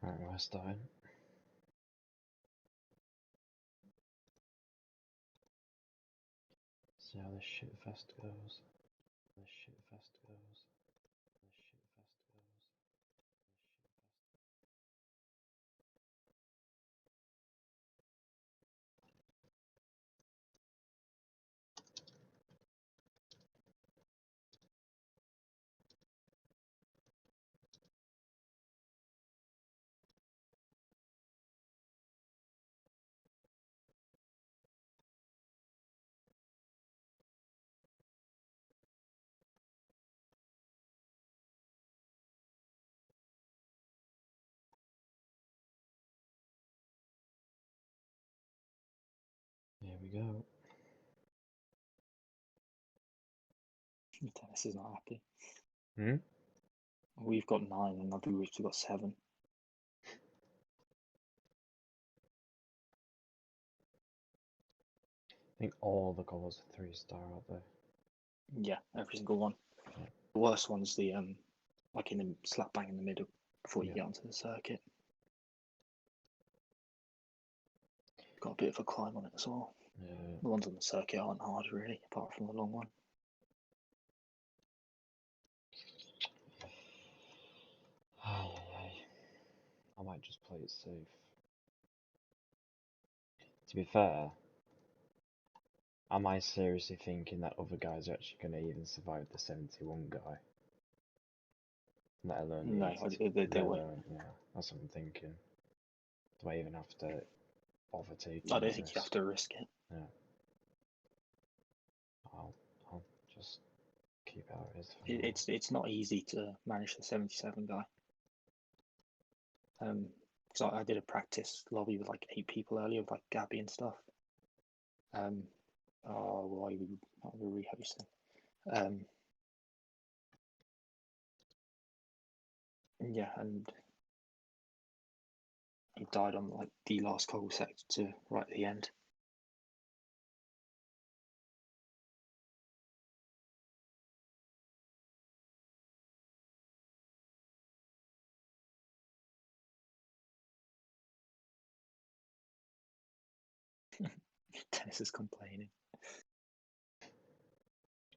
Right, we're starting. See how this shit fest goes. This shit fest goes. This shit fest goes. Here we go. Dennis is not happy. Hmm? We've got 9 and other groups have got 7. I think all the goals are 3-star, aren't they? Yeah, every single one. Yeah. The worst one's the like in the slap bang in the middle before you Yeah. get onto the circuit. Got a bit of a climb on it as well. Yeah. The ones on the circuit aren't hard really, apart from the long one. I might just play it safe. To be fair, am I seriously thinking that other guys are actually going to even survive the 71 guy? Let alone the No, 82. they won't. Yeah, that's what I'm thinking. Do I even have to bother taking I don't that think risk? you have to risk it. Yeah. I'll just keep how it is for now. It's not easy to manage the 77 guy. Because I did a practice lobby with like 8 people earlier with like Gabby and stuff. Well, I will rehosting. Yeah, and he died on like the last coggle sector right at the end. Dennis is complaining.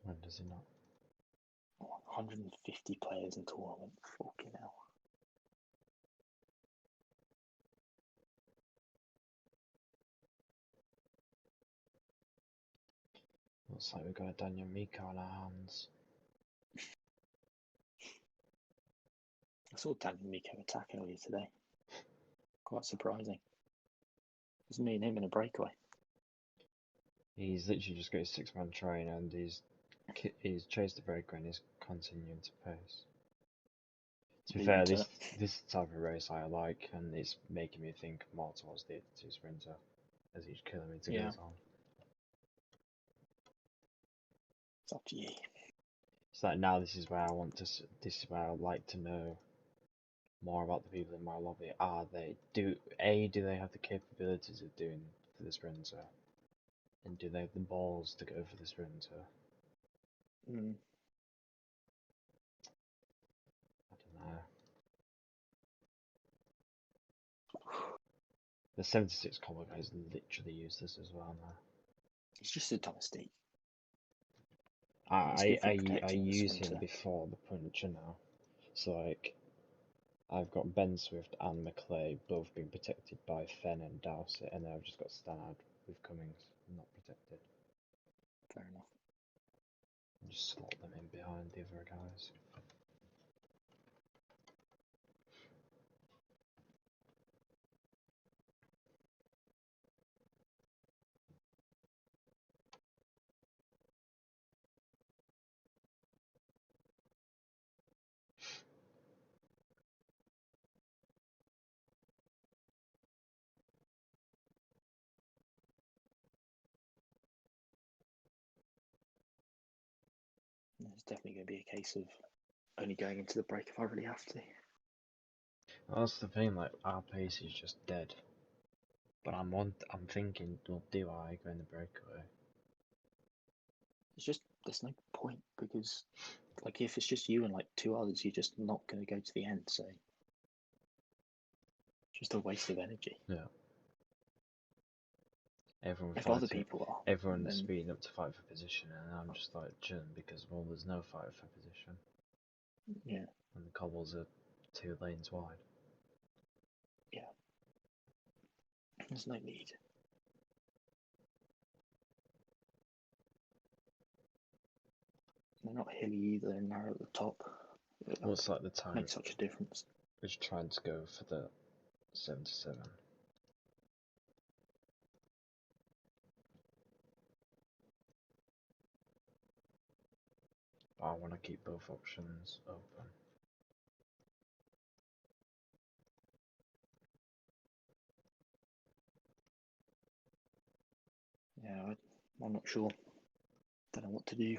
When does he not? 150 players in tournament. Fucking hell. Looks like we've got a Daniel Mika on our hands. I saw Daniel Miko attack earlier today. Quite surprising. It was me and him in a breakaway. He's literally just got his 6-man train and he's chased the breakaway and he's continuing to pace. To be fair, this type of race I like, and it's making me think more towards the 82 sprinter as each kilometre goes on. It's up to you. It's like now this is where I want to. This is where I'd like to know more about the people in my lobby. Do they have the capabilities of doing for the sprinter, and do they have the balls to go for the sprinter? I don't know. The 76 combo guy is literally useless as well now. He's just a domestique. I use him before the puncher now. So like, I've got Ben Swift and McClay both being protected by Fenn and Dowsett, and then I've just got Stannard with Cummings not protected. Fair enough. And just slot them in behind the other guys. It's definitely going to be a case of only going into the break if I really have to. Well, that's the thing, like, our pace is just dead. But I'm thinking, well, do I go in the breakaway? It's just, there's no point, because like if it's just you and like 2 others, you're just not going to go to the end, so Just a waste of energy. Yeah. If other people are, Everyone's then speeding up to fight for position, and I'm just like chilling because, well, there's no fight for position. yeah, And the cobbles are 2 lanes wide. yeah, there's no need. They're not hilly either, they're narrow at the top. What's like the time? Makes such a difference. Was trying to go for the 77. I want to keep both options open. Yeah, I'm not sure. Don't know what to do.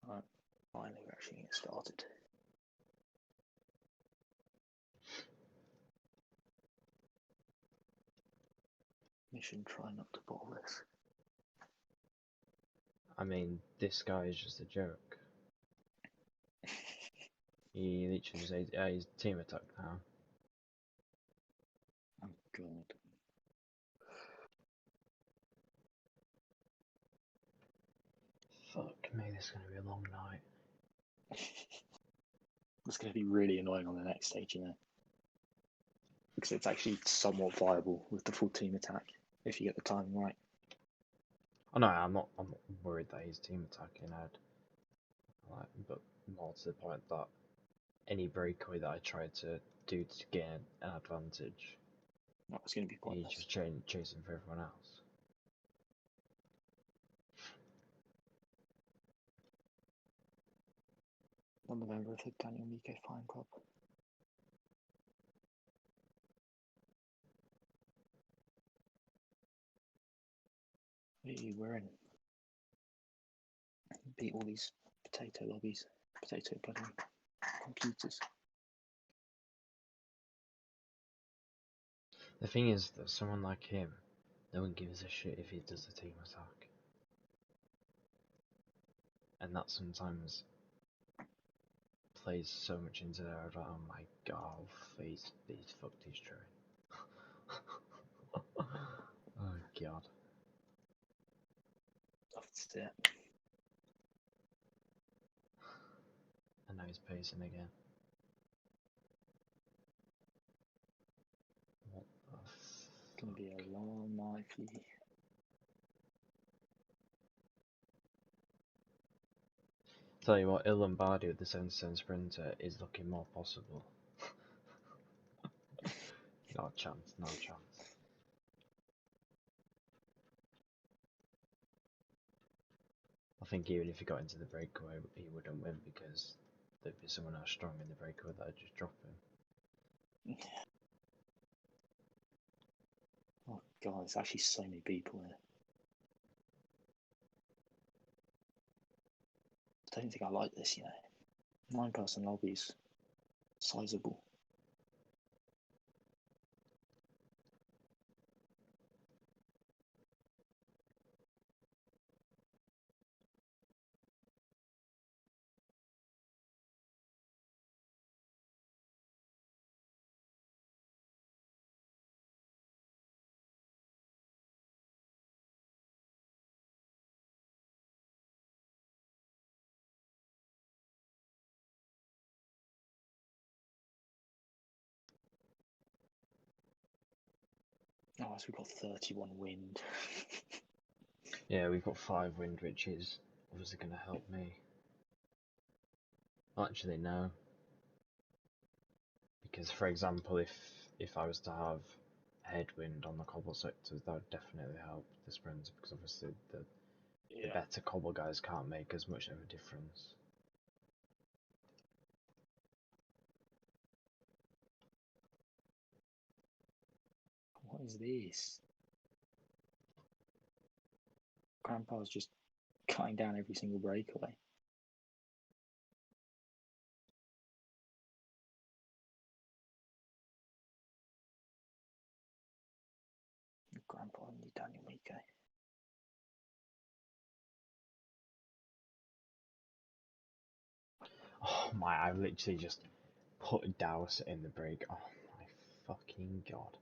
Right, finally we're actually getting started. Mission try not to bottle this. I mean, this guy is just a joke. He literally just says, yeah, he's team attack now. Oh god. Fuck me, this is gonna be a long night. It's going to be really annoying on the next stage, you know. Because it's actually somewhat viable with the full team attack, if you get the timing right. Oh no, I'm not worried that he's team attacking. But more to the point that any breakaway that I try to do to gain an advantage, No, it's going to be he's pointless. just chasing for everyone else. I'm a member of the Daniel Miko Fine Club. We're in. Beat all these potato lobbies. Potato bloody computers. The thing is that someone like him, no one gives a shit if he does the team attack. And that sometimes plays so much into there. I was like, oh my god, he's fucked his train. Oh god. That's it. And now he's pacing again. What the It's going to be a long night for you. Tell you what, Il Lombardi with the 77 Sprinter is looking more possible. No chance, no chance. I think even if he got into the breakaway, he wouldn't win because there'd be someone else strong in the breakaway that'd just drop him. Oh god, there's actually so many people here. I don't think I like this, you know. 9-person lobbies. Sizable. Oh, so we've got 31 wind. Yeah, we've got 5 wind, which is obviously going to help me. Actually, no. Because, for example, if I was to have headwind on the cobble sectors, that would definitely help the sprinter, because obviously the Yeah. better cobble guys can't make as much of a difference. What is this? Grandpa's just cutting down every single breakaway. Grandpa and you, Daniel Miko. Oh my, I literally just put a douse in the break. Oh my fucking god.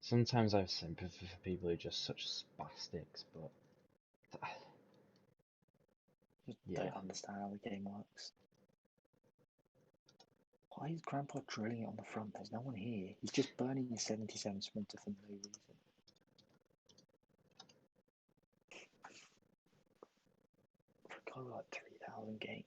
Sometimes I have sympathy for people who are just such spastics, but Just yeah. don't understand how the game works. Why is Grandpa drilling it on the front? There's no one here. He's just burning his 77 sprinter for no reason. For a guy with like 3,000 games.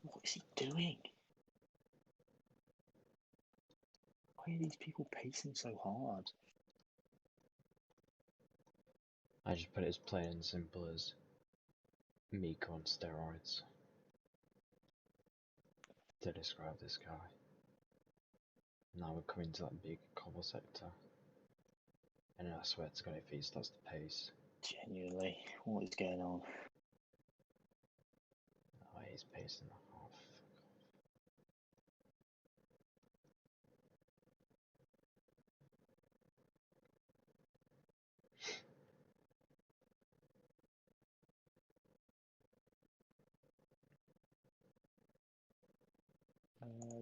What is he doing? Why are these people pacing so hard? I just put it as plain and simple as Miko on steroids to describe this guy. Now we're coming to that big cobble sector, and I swear to God, if he starts to pace, Genuinely, what is going on? oh, he's pacing off.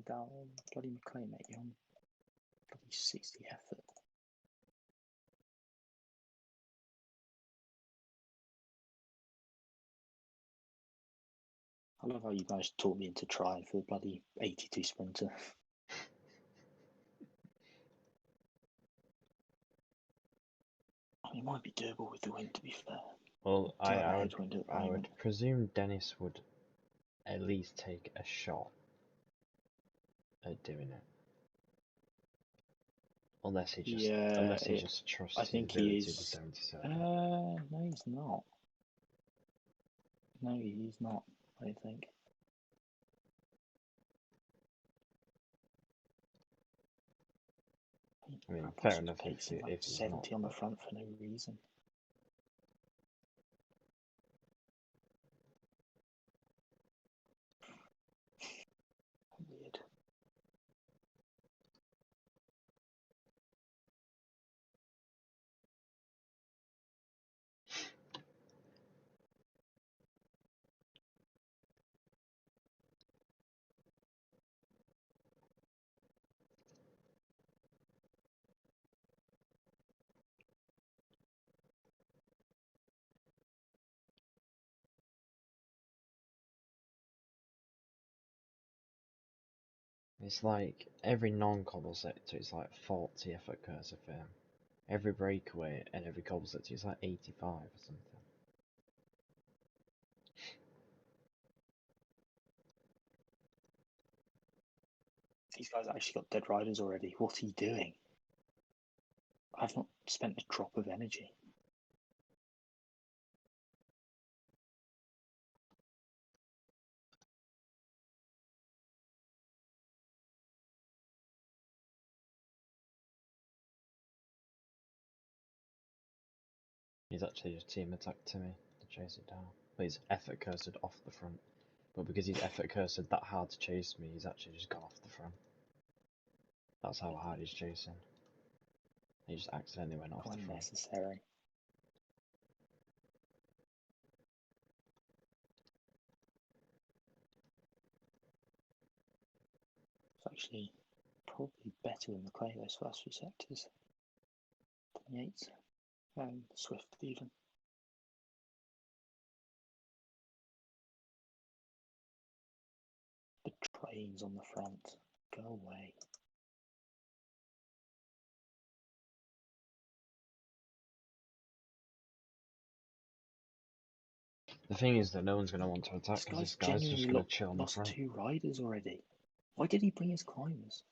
Down bloody McLean, mate. You're on bloody 60 effort. I love how you guys taught me into trying for the bloody 82 sprinter. I mean, it might be doable with the wind, to be fair. Well, I would I presume Dennis would at least take a shot at doing it. Unless he just trusts his ability to 77. No, he's not. No, he's not. I don't think. I mean, fair enough if he's 70 not. on the front for no reason. Weird. It's like every non-cobble sector is like 40 effort cursor for him. Every breakaway and every cobble sector is like 85 or something. These guys actually got dead riders already. What are you doing? I've not spent a drop of energy. He's actually just team attacked to me to chase it down. But he's effort cursed off the front. But because he's effort cursed that hard to chase me, he's actually just gone off the front. That's how hard he's chasing. He just accidentally went off the front. Unnecessary. It's actually probably better than the clay those first few sectors. 28. Swift even. The Haynes on the front. Go away. The thing is that no one's going to want to attack This because guy's this guy's just genuinely going to chill on the lost front. 2 riders already. Why did he bring his climbers?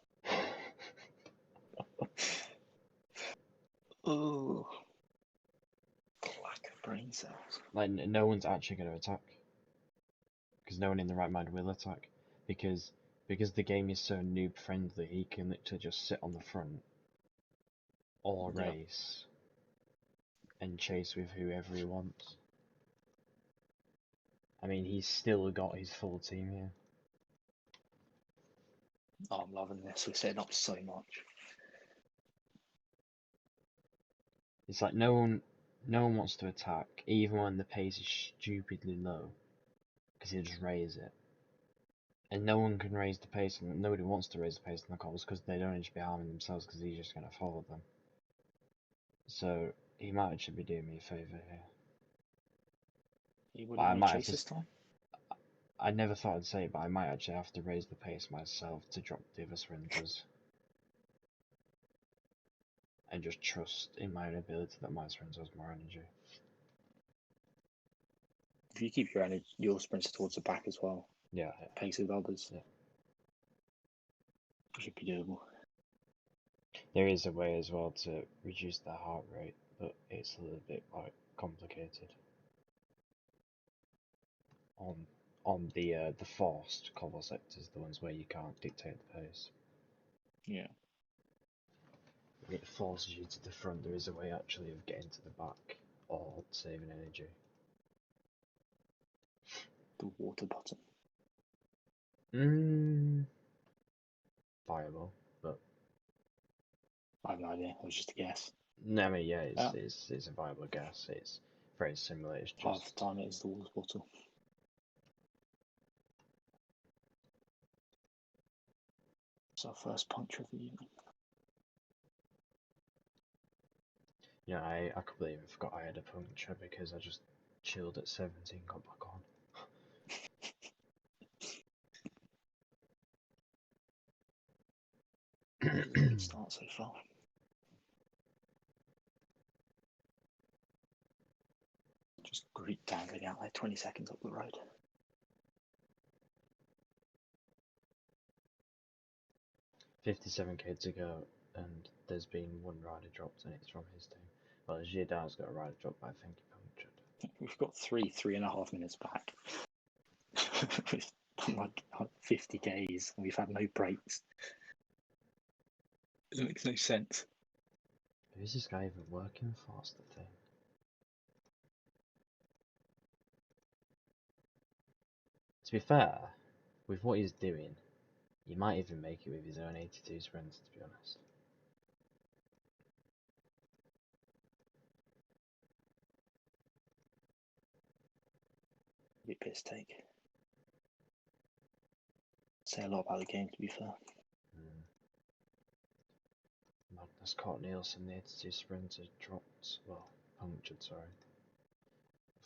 Oh, lack of brain cells. Like, no one's actually going to attack. Because no one in the right mind will attack. Because the game is so noob friendly, he can literally just sit on the front or race and chase with whoever he wants. I mean, he's still got his full team here. Oh, I'm loving this. We're setting up so much. It's like no one wants to attack, even when the pace is stupidly low, because he'll just raise it. And no one can raise the pace, and nobody wants to raise the pace in the calls because they don't just be harming themselves because he's just going to follow them. So he might actually be doing me a favour here. What do you want to chase this time? I never thought I'd say it, but I might actually have to raise the pace myself to drop the other sprinters. And just trust in my own ability that my sprinter has more energy. If you keep your sprinter towards the back as well, pace with others, should be doable. There is a way as well to reduce the heart rate, but it's a little bit like complicated. On the forced cover sectors, the ones where you can't dictate the pace. Yeah. It forces you to the front. There is a way actually of getting to the back or saving energy. The water bottom. Viable, but I have no idea. It was just a guess. No, I mean, yeah, it's a viable guess. It's very similar. It's just half the time it is the water bottle. It's our first puncture of the evening. Yeah, I completely forgot I had a puncture because I just chilled at 17, got back on. Good start so far. Just Greek dangling out there 20 seconds up the road. $57K to go, and there's been one rider dropped, and it's from his team. Well, Giordano's got a rider dropped, but I think he punctured. We've got 3.5 minutes back. We've done like 50 Ks, and we've had no breaks. It makes no sense. Who's this guy even working for? That's the thing. To be fair, with what he's doing, he might even make it with his own 82 sprints, to be honest. Bit piss take. Say a lot about the game, to be fair. Magnus Cort Nielsen, the 82 sprinter, dropped, well, punctured, sorry,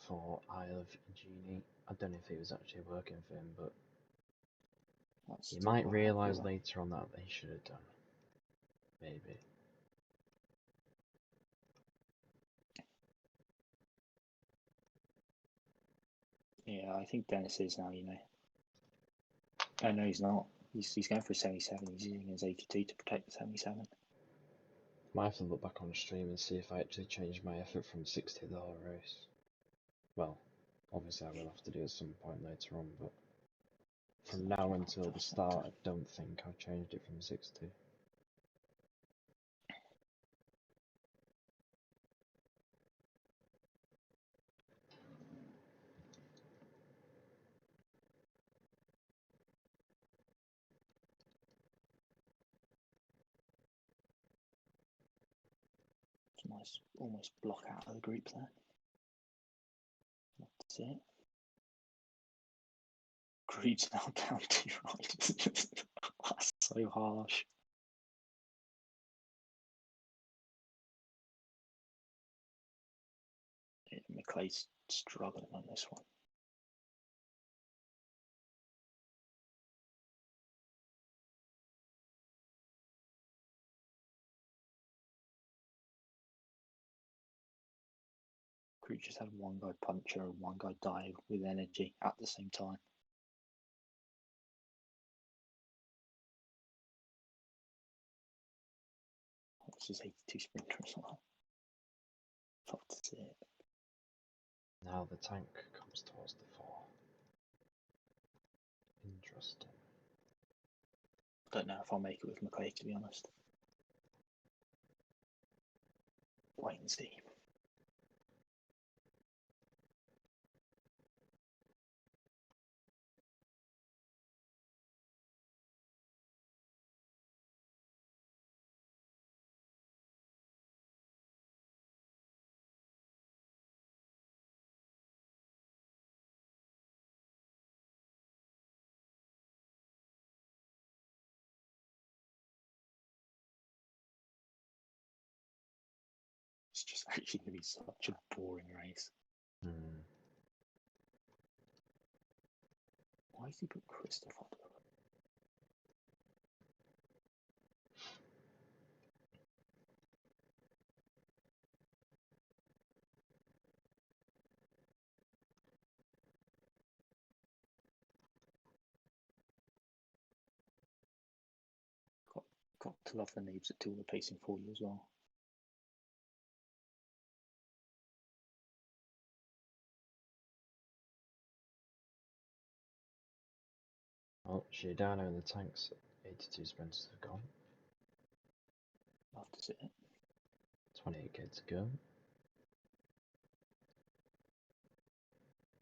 for Isle of Genie. I don't know if he was actually working for him, but he might realise later on that he should have done. Maybe. Yeah, I think Dennis is now, you know. Oh, no, he's not. He's going for a 77. He's using his 82 to protect the 77. Might have to look back on the stream and see if I actually changed my effort from 60 the whole race. Well, obviously I will have to do it at some point later on, but from now until the start, I don't think I've changed it from 60. It's a nice, almost block out of the group there. That's it. Group's now down 2 riders. That's so harsh. Yeah, McClay's struggling on this one. Crew just had one guy puncture and one guy die with energy at the same time. What's his 82 sprinter or something? Love to see it. Now the tank comes towards the 4. Interesting. I don't know if I'll make it with McClay, to be honest. Wait and see. It's just actually going to be such a boring race. Why has he put Christoph on? Got to love the names that do the pacing for you as well. Oh, Giordano and the tanks. 82 sprinters have gone. Love to see it. 28k to go.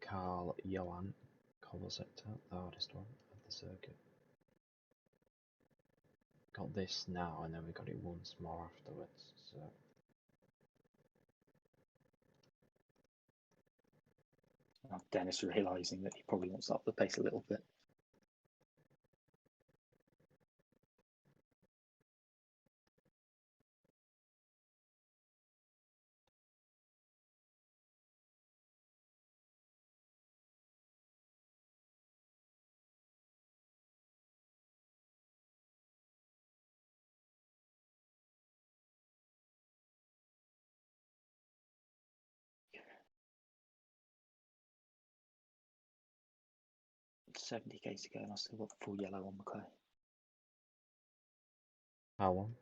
Carl Johan, Cobble Sector, the hardest one of the circuit. Got this now, and then we got it once more afterwards. So Now Dennis realising that he probably wants to up the pace a little bit. It's 70k to go, and I still got full yellow on McClay. how long?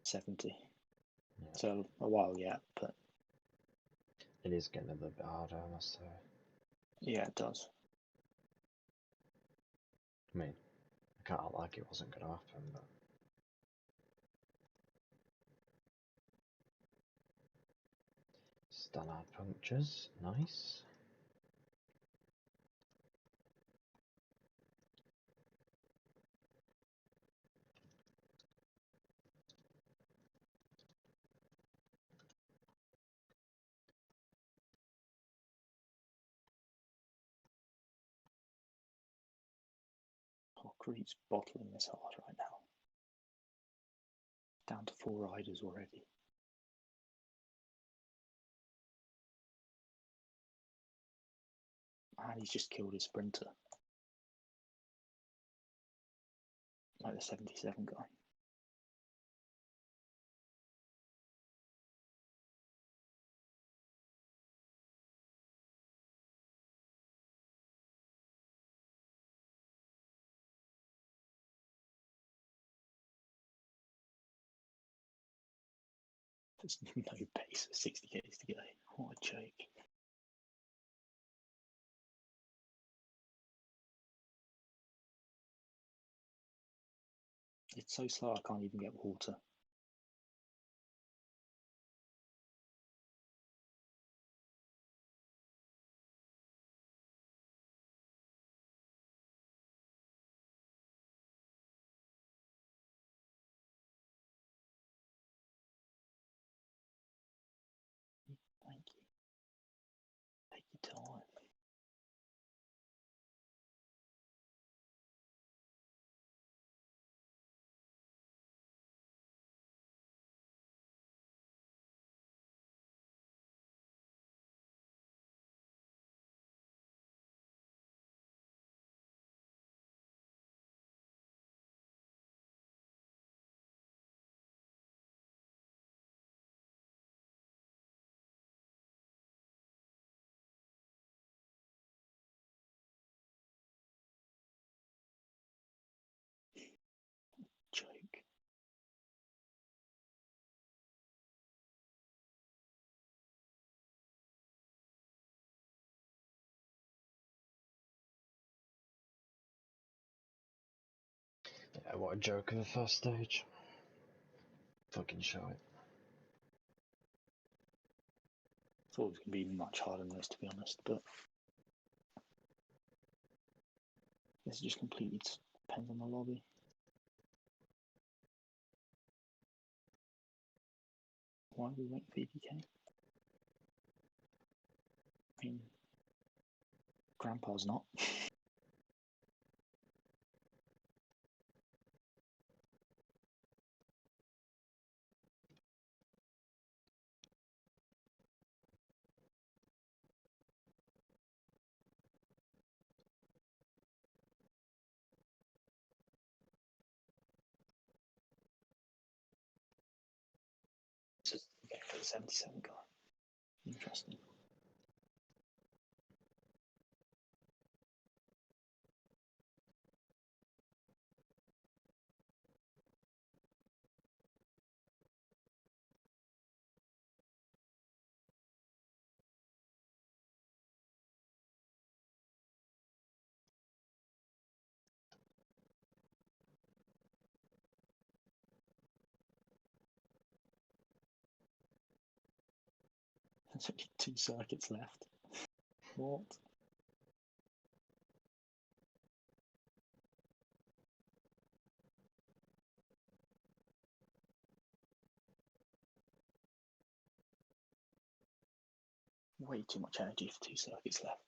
70. Yeah. So a while yet, but It is getting a little bit harder, I must say. yeah, it does. I mean, I can't act like it wasn't going to happen, but Stannard punctures, nice. Oh, Creed's bottling this hard right now. Down to 4 riders already. And he's just killed his sprinter. Like the 77 guy. There's no pace for 60k's to go. What a joke. It's so slow I can't even get water. Thank you. Take your time. Yeah, what a joke of a first stage. Fucking shite. Thought it was going to be much harder than this, to be honest, but I guess it just completely depends on the lobby. Why are we waiting for EDK? I mean, Grandpa's not. Just going for the 77 guy. Interesting. There's only 2 circuits left. What? Way too much energy for 2 circuits left.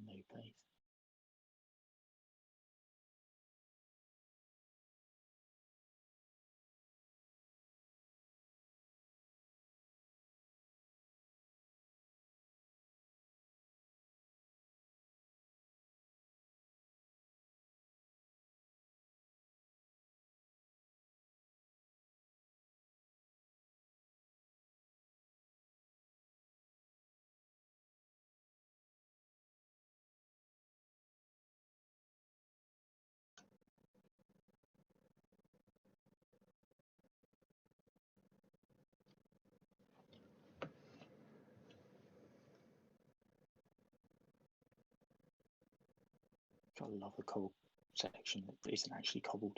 No place. I love the cobble section that isn't actually cobbled.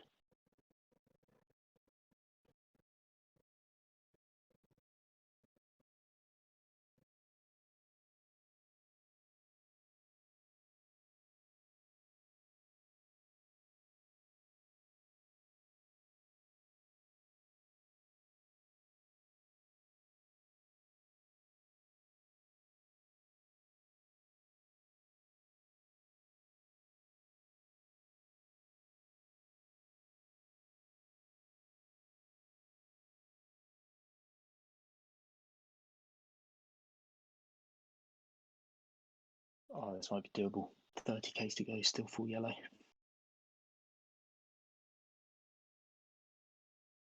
Oh, this might be doable. 30k to go, still full yellow.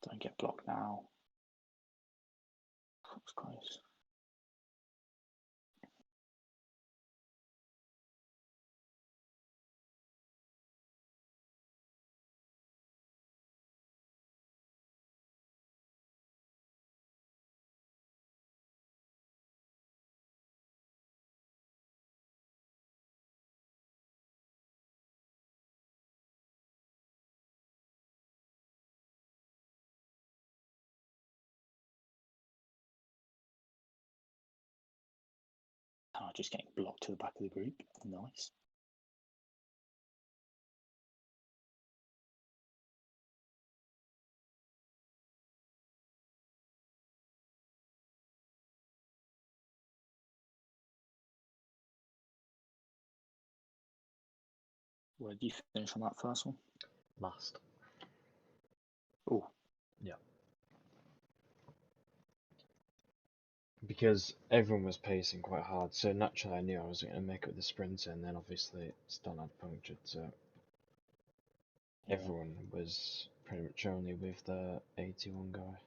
Don't get blocked now. That was close. Just getting blocked to the back of the group. Nice. Where did you finish on that first one? Last. Oh. Yeah. Because everyone was pacing quite hard, so naturally I knew I wasn't going to make it with the sprinter, and then obviously Stan had punctured, so yeah. Everyone was pretty much only with the 81 guy.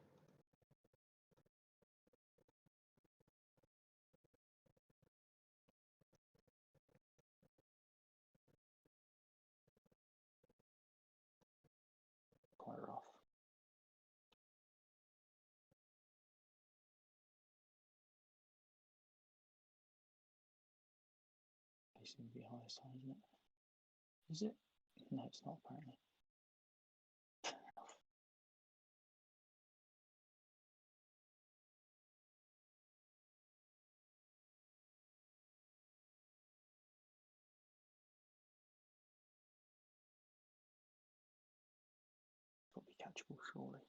pace going to be highest high, isn't it? Is it? No, it's not apparently. Got to be catchable, surely.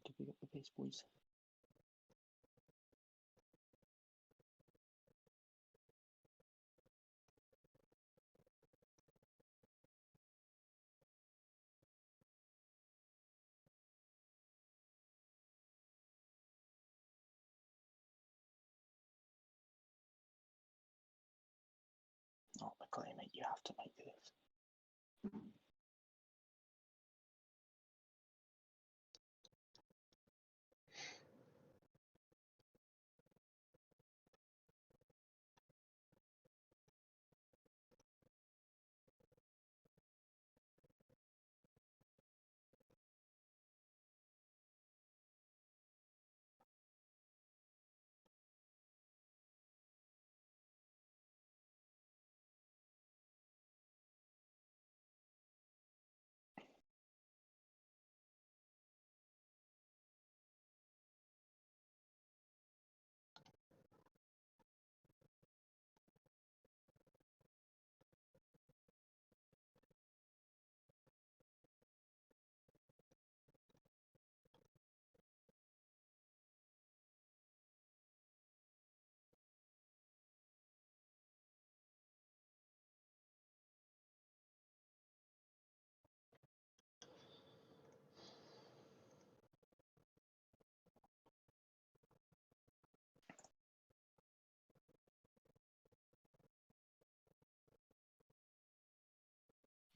To pick up the pace, boys. Oh, McLean, mate, you have to make this.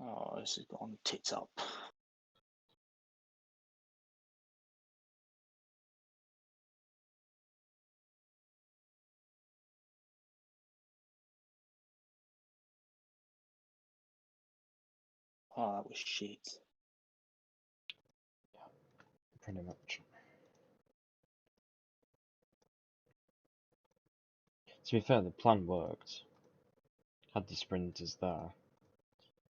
Oh, this has gone tits up. Oh, that was shit. Yeah, pretty much. To be fair, the plan worked. Had the sprinters there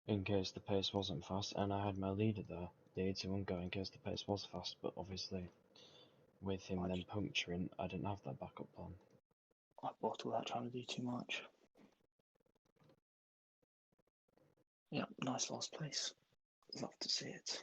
in case the pace wasn't fast, and I had my leader there, the 81 go, in case the pace was fast, but obviously with him then puncturing, I didn't have that backup plan. I bottled that trying to do too much. Yeah, nice last place. Love to see it.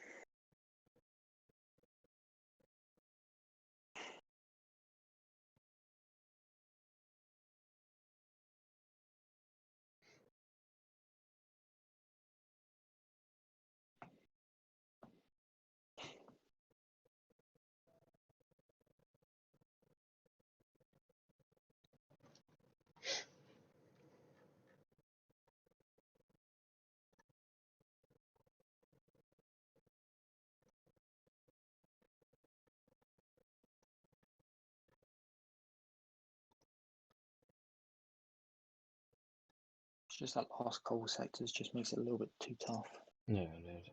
It's just that last coal sectors just makes it a little bit too tough. Yeah, it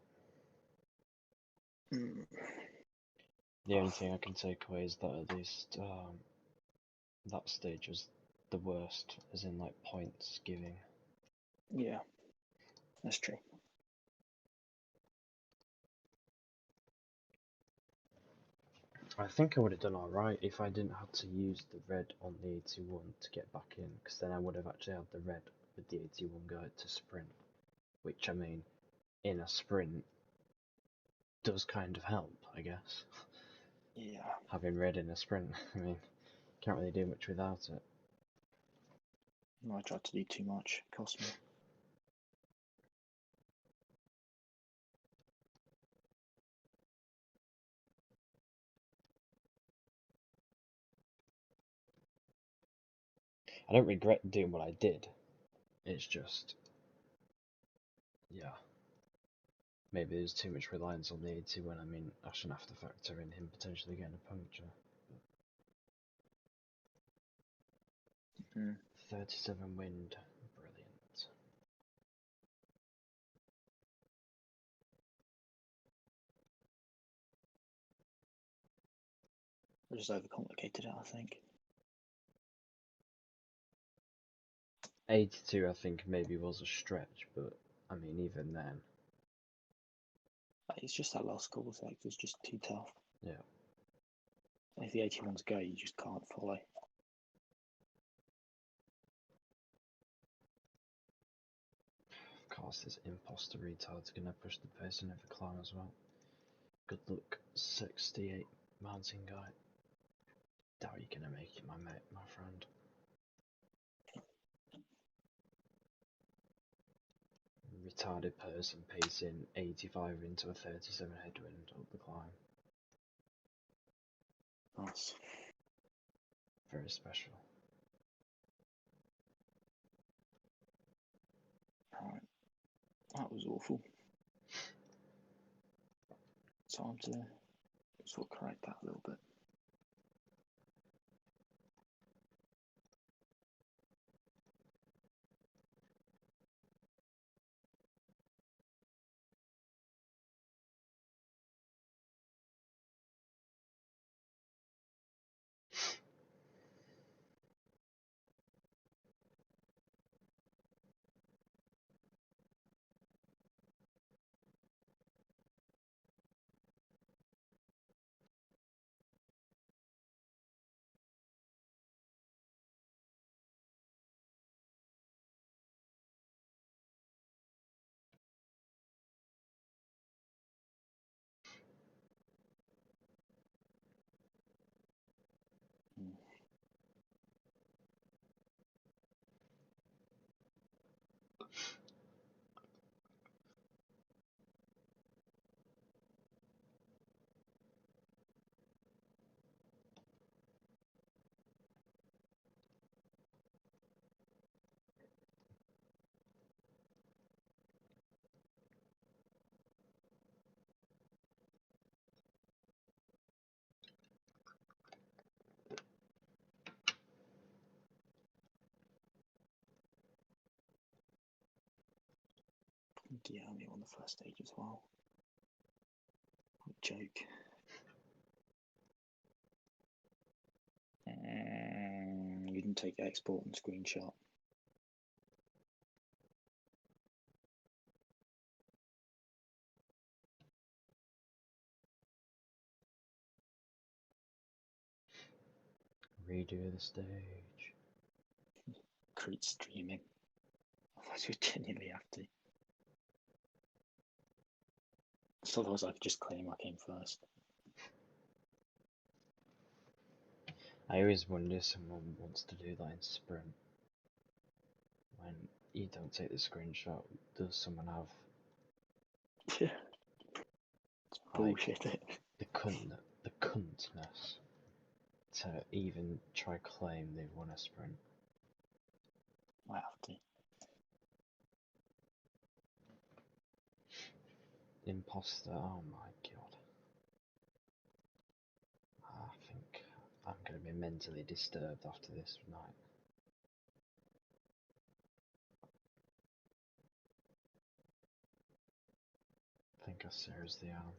did. Mm. The only thing I can take away is that at least that stage was the worst, as in like points giving. Yeah, that's true. I think I would have done alright if I didn't have to use the red on the 81 to get back in, because then I would have actually had the red with the 81 go to sprint, which I mean, in a sprint, does kind of help, I guess. Yeah. Having red in a sprint, I mean, can't really do much without it. No, I tried to do too much. It cost me. I don't regret doing what I did. It's just, yeah. Maybe there's too much reliance on the 81. I mean, I shouldn't have to factor in him potentially getting a puncture. 37 wind, brilliant. I just overcomplicated it, I think. 82, I think maybe was a stretch, but I mean, even then. It's just that last couple sectors just too tough. Yeah. And if the 81s go, you just can't follow. Of course, this imposter retard's gonna push the pace and over climb as well. Good luck, 68 mountain guy. Doubt you're gonna make it, my mate, my friend. Retarded person pacing 85 into a 37 headwind up the climb. Nice. Very special. Alright. That was awful. Time to sort of correct that a little bit. Yeah, me on the first stage as well. What a joke. You didn't take export and screenshot. Redo the stage. Crete streaming. Otherwise, we genuinely have to. So otherwise, I could just claim I came first. I always wonder if someone wants to do that in sprint. When you don't take the screenshot, does someone have Yeah. It's like, bullshit. the cuntness to even try claim they've won a sprint? I have to. Imposter, oh my god. I think I'm going to be mentally disturbed after this night. I think I seriously am.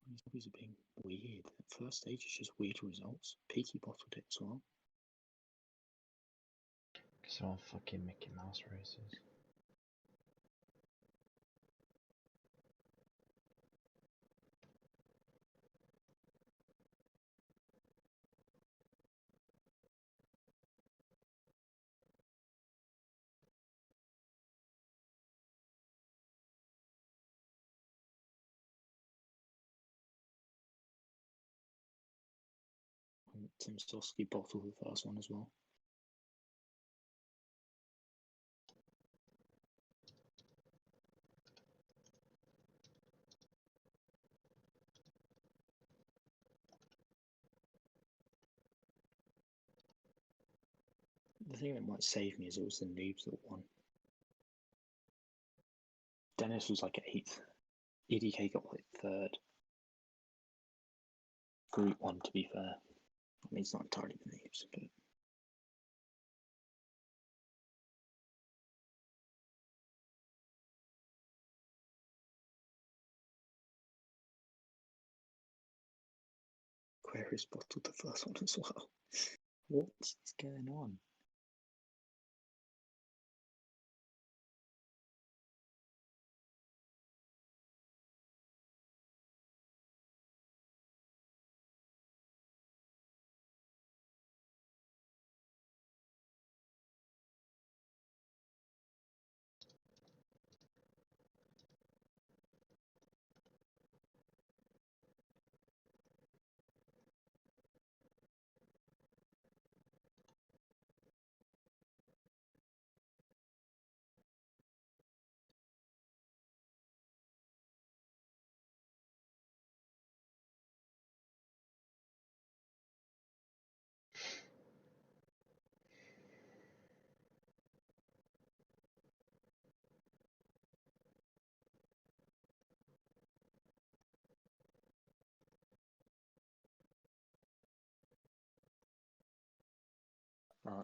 These movies are being weird. The first stage is just weird results. Peaky bottled it as well. Because they're all fucking Mickey Mouse races. And Tim Sosky bottled the first one as well. thing that might save me is it was the noobs that won. Dennis was like 8th. EDK got like 3rd. Group 1, to be fair. I mean, it's not entirely the noobs, but. Aquarius bottled the first one as well. What's going on? Right.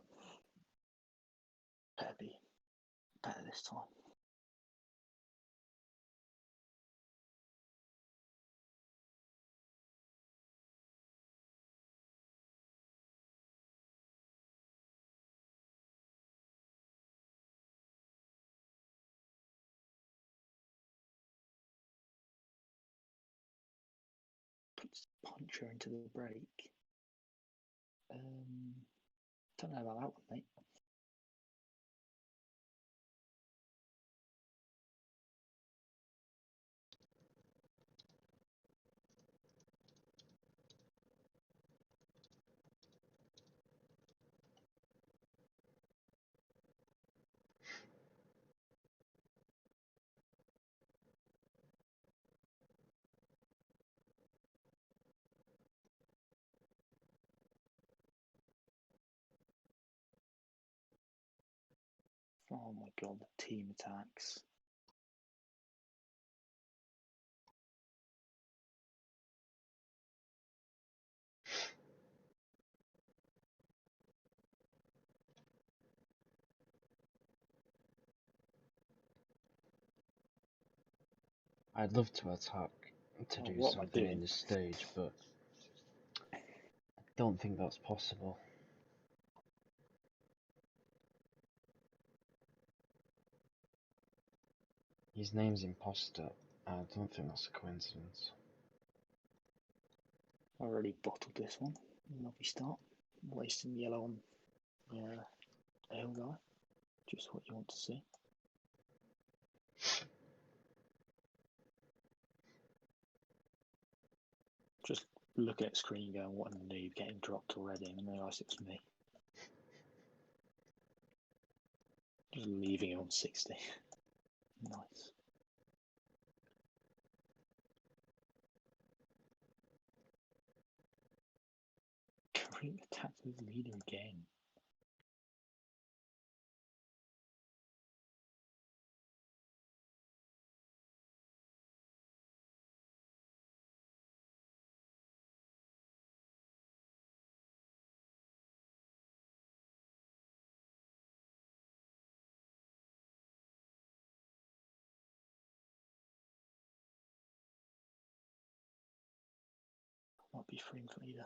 Better be better this time. Puts Puncher into the break. Don't know about that one, mate. Oh my god, the team attacks. I'd love to attack to do something in this stage, but I don't think that's possible. His name's Imposter. I don't think that's a coincidence. I already bottled this one. Lovely start. Wasting yellow on the hill guy. Just what you want to see. Just look at screen going, what a noob, getting dropped already, and then realise it's me. Just leaving it on 60. Nice. Kareem attacked his leader again. Might be freeing for leader.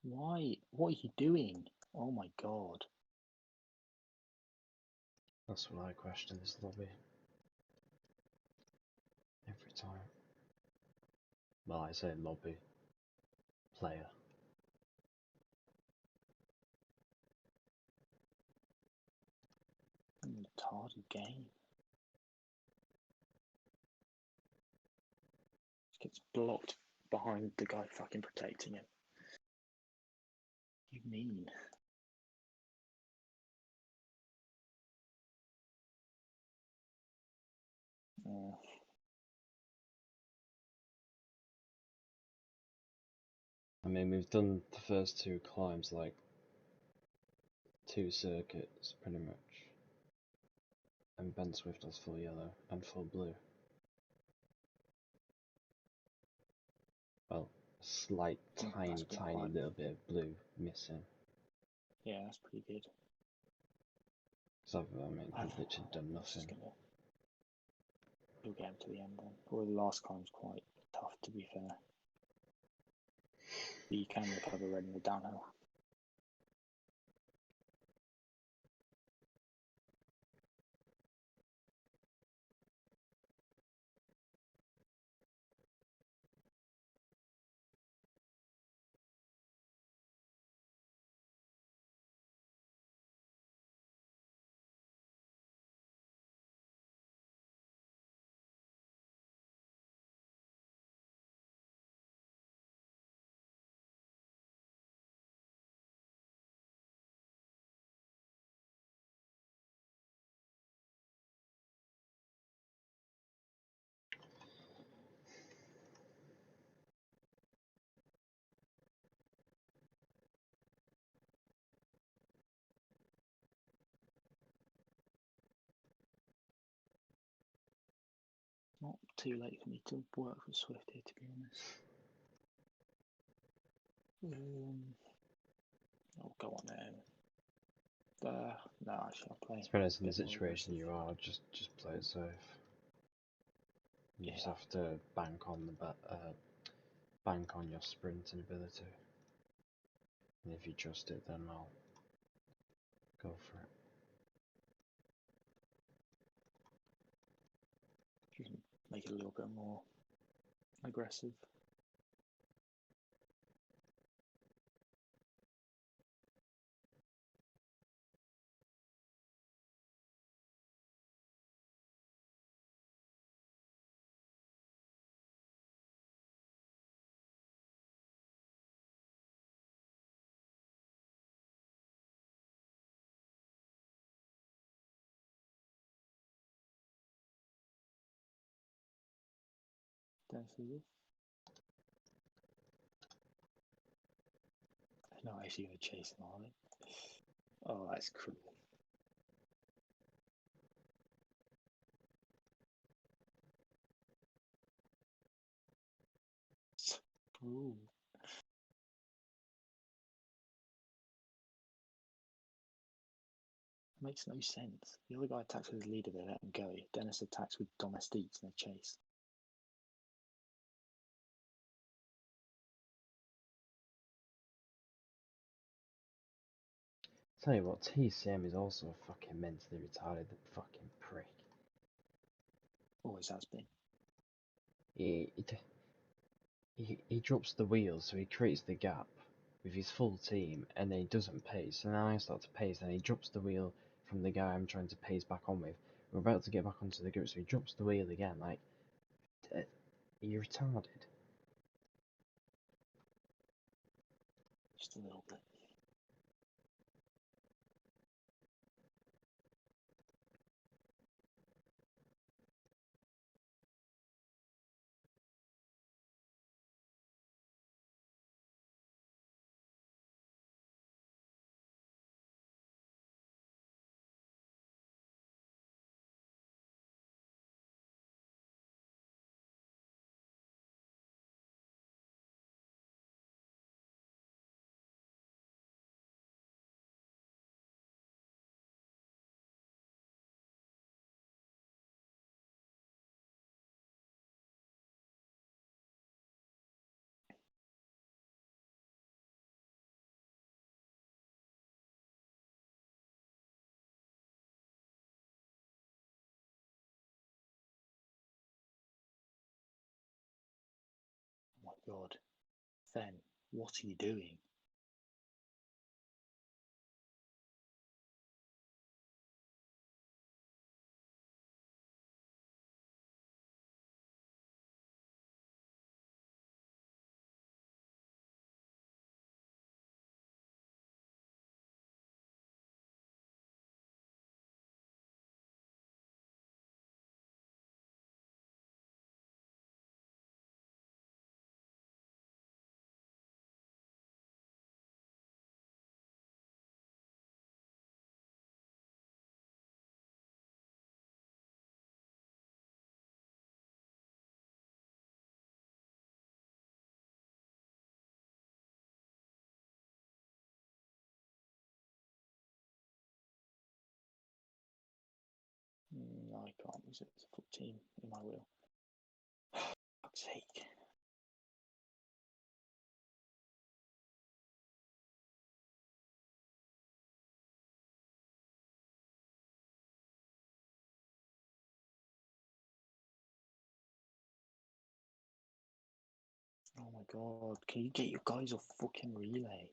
Why? What are you doing? Oh my god. That's what I question this lobby. Every time. Well, I say lobby. Player. Retarded game. Gets blocked behind the guy fucking protecting him. You mean? I mean, we've done the first two climbs like 2 circuits, pretty much. And Ben Swift has full yellow and full blue. Well, a slight, tiny little bit of blue missing. Yeah, that's pretty good. So, I mean, he's literally done nothing. You'll get him to the end then. Or the last climb's quite tough, to be fair. But you can recover red in the downhill. Not too late for me to work with Swift here, to be honest. I'll go on then. No, actually, I'll play. Depending on the situation you are, just play it safe. You just have to bank on your sprinting ability. And if you trust it, then I'll go for it. You can make it a little bit more aggressive. Don't see this. They're not actually going to chase them, are they? Oh, that's cruel. Cruel. Makes no sense. The other guy attacks with his leader, they let him go. Dennis attacks with domestiques and they chase. Tell you what, TCM is also fucking mentally retarded, the fucking prick. Always has been. He drops the wheel, so he creates the gap with his full team, and then he doesn't pace. And then I start to pace, and he drops the wheel from the guy I'm trying to pace back on with. We're about to get back onto the group, so he drops the wheel again. Like, you're retarded. Just a little bit. god. Fen, what are you doing? No, I can't use it as a full team in my wheel. Fuck's sake. Oh my god, can you get your guys off fucking relay?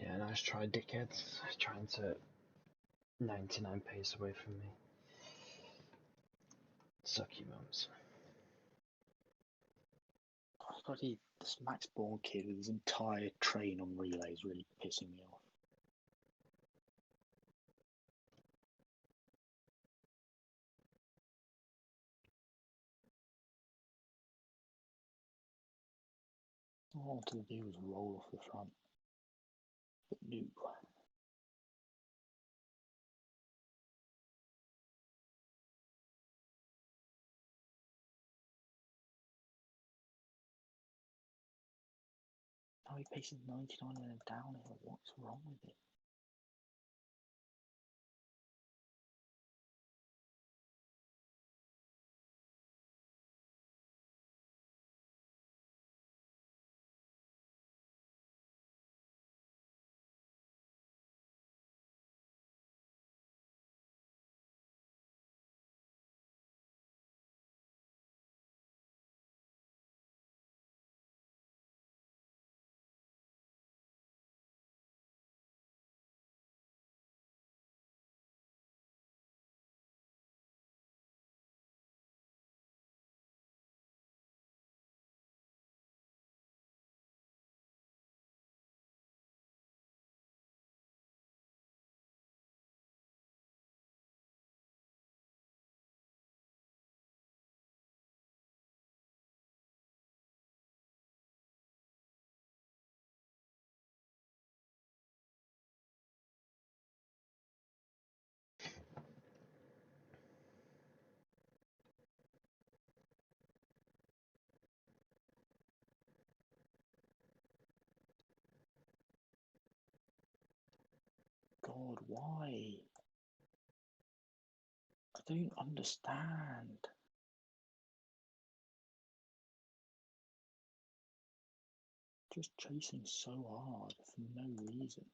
Yeah, nice try, dickheads. Trying to 99 pace away from me. Sucky mums. Oh, god, this Max Bourne kid with his entire train on relay is really pissing me off. All I wanted to do was roll off the front. But no. Now he paces 99 and then downhill. What's wrong with it? God, why? I don't understand. Just chasing so hard for no reason.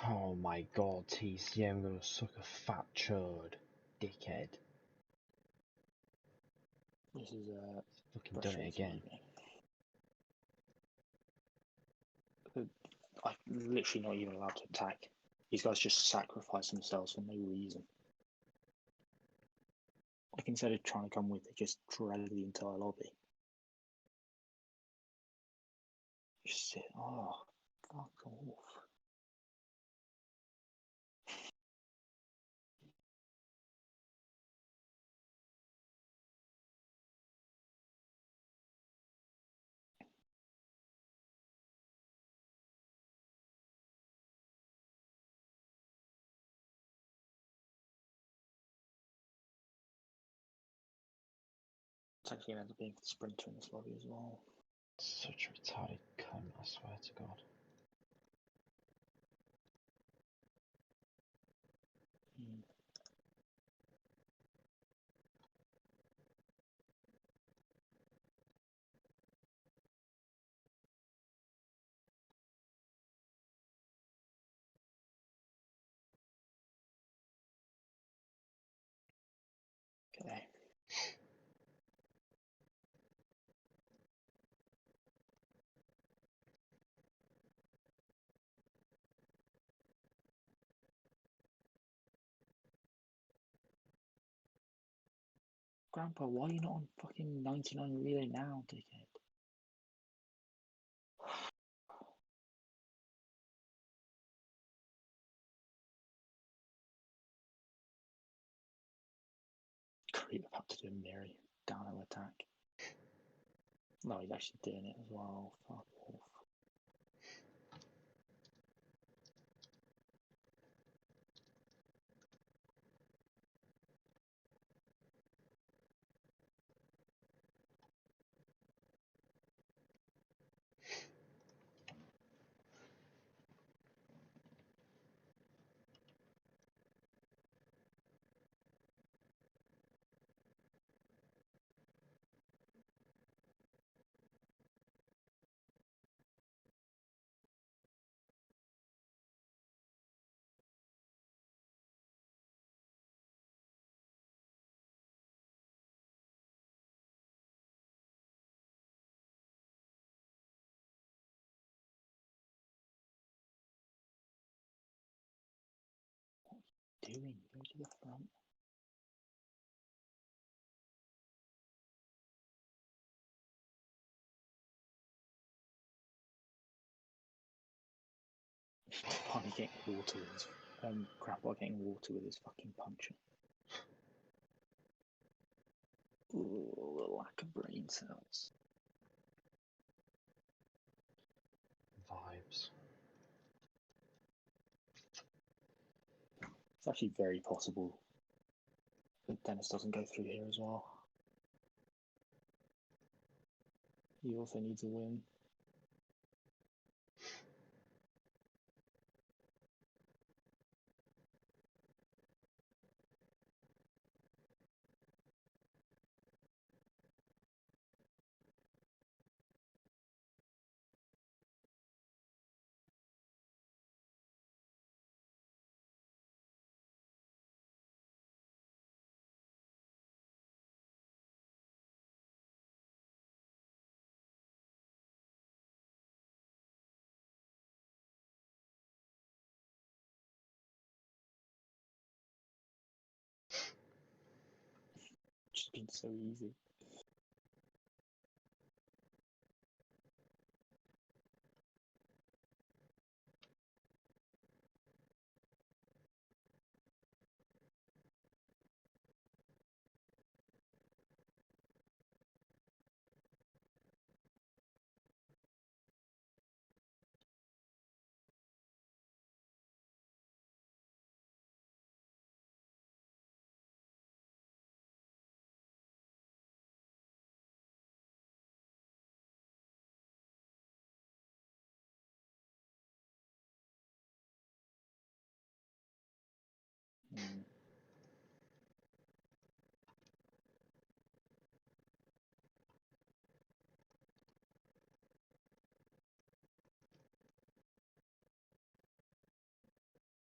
Oh my god, TCM gonna suck a fat churd. Dickhead. This is Fucking done it again. I'm literally not even allowed to attack. These guys just sacrifice themselves for no reason. Like instead of trying to come with, they just drag the entire lobby. Shit. Oh, fuck off. It's actually going to end up being the sprinter in this lobby as well. Such a retarded cunt, I swear to God. Okay. Grandpa, why are you not on fucking 99 relay now, dickhead? Creep about to do a Mary downhill attack. No, he's actually doing it as well. Fuck off. Doing? Go to the front. Finally getting water with his Grandpa getting water with his fucking puncture. Ooh, the lack of brain cells. Vibes. It's actually very possible that Dennis doesn't go through here as well. He also needs a win. Just been so easy.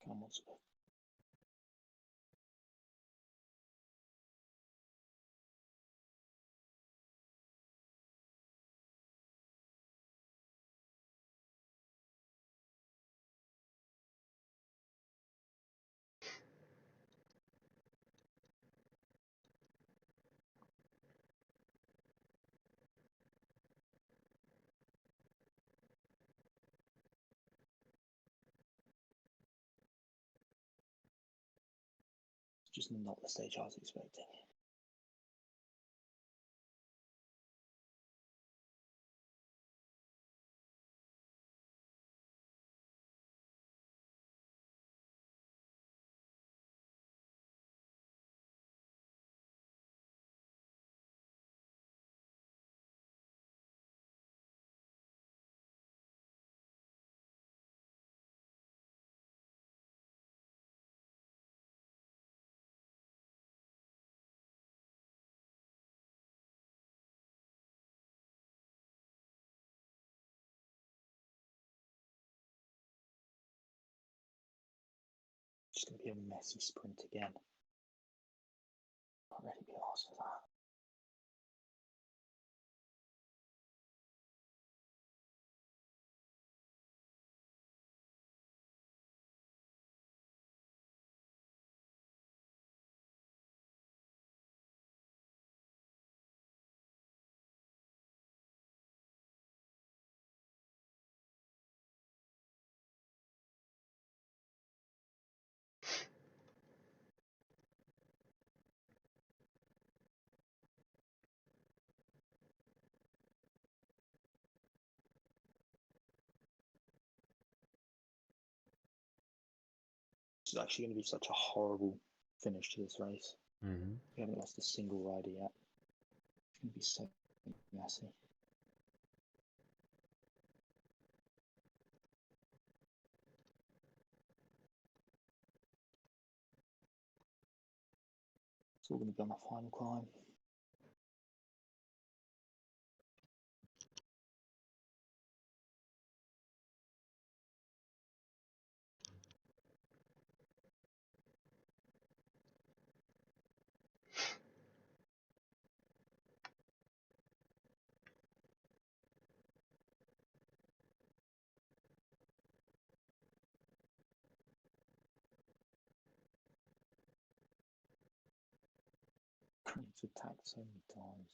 Come on, Smith. Just not the stage I was expecting. It's going to be a messy sprint again. Can't really be asked for that. This is actually going to be such a horrible finish to this race. Mm-hmm. We haven't lost a single rider yet. It's going to be so messy. It's all going to be on the final climb. It's attacked so many times.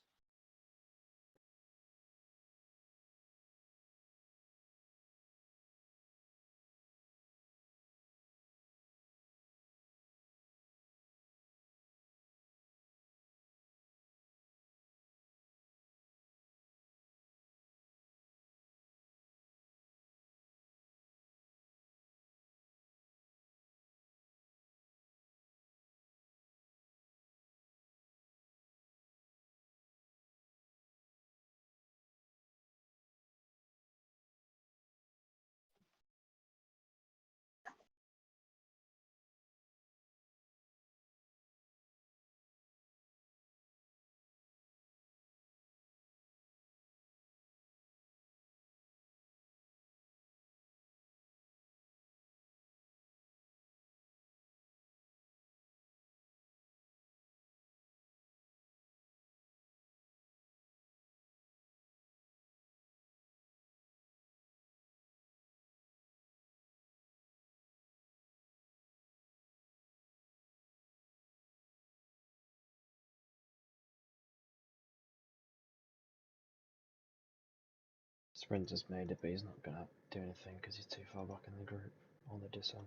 Sprinter's made it, but he's not going to do anything because he's too far back in the group on the descent.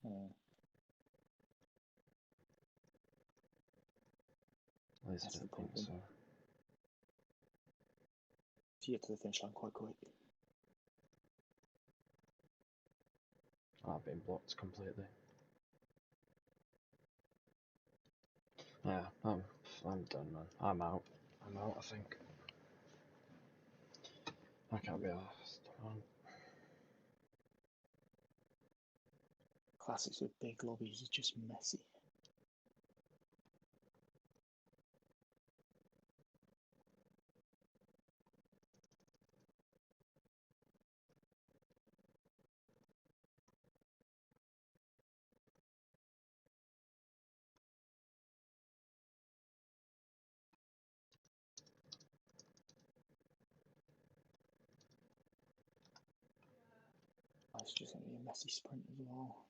At least I don't think so. You get to the finish line quite quick. I've been blocked completely. Yeah, I'm done, man. I'm out, I think. I can't be arsed. Classics with big lobbies is just messy. It's just going to be a messy sprint as well.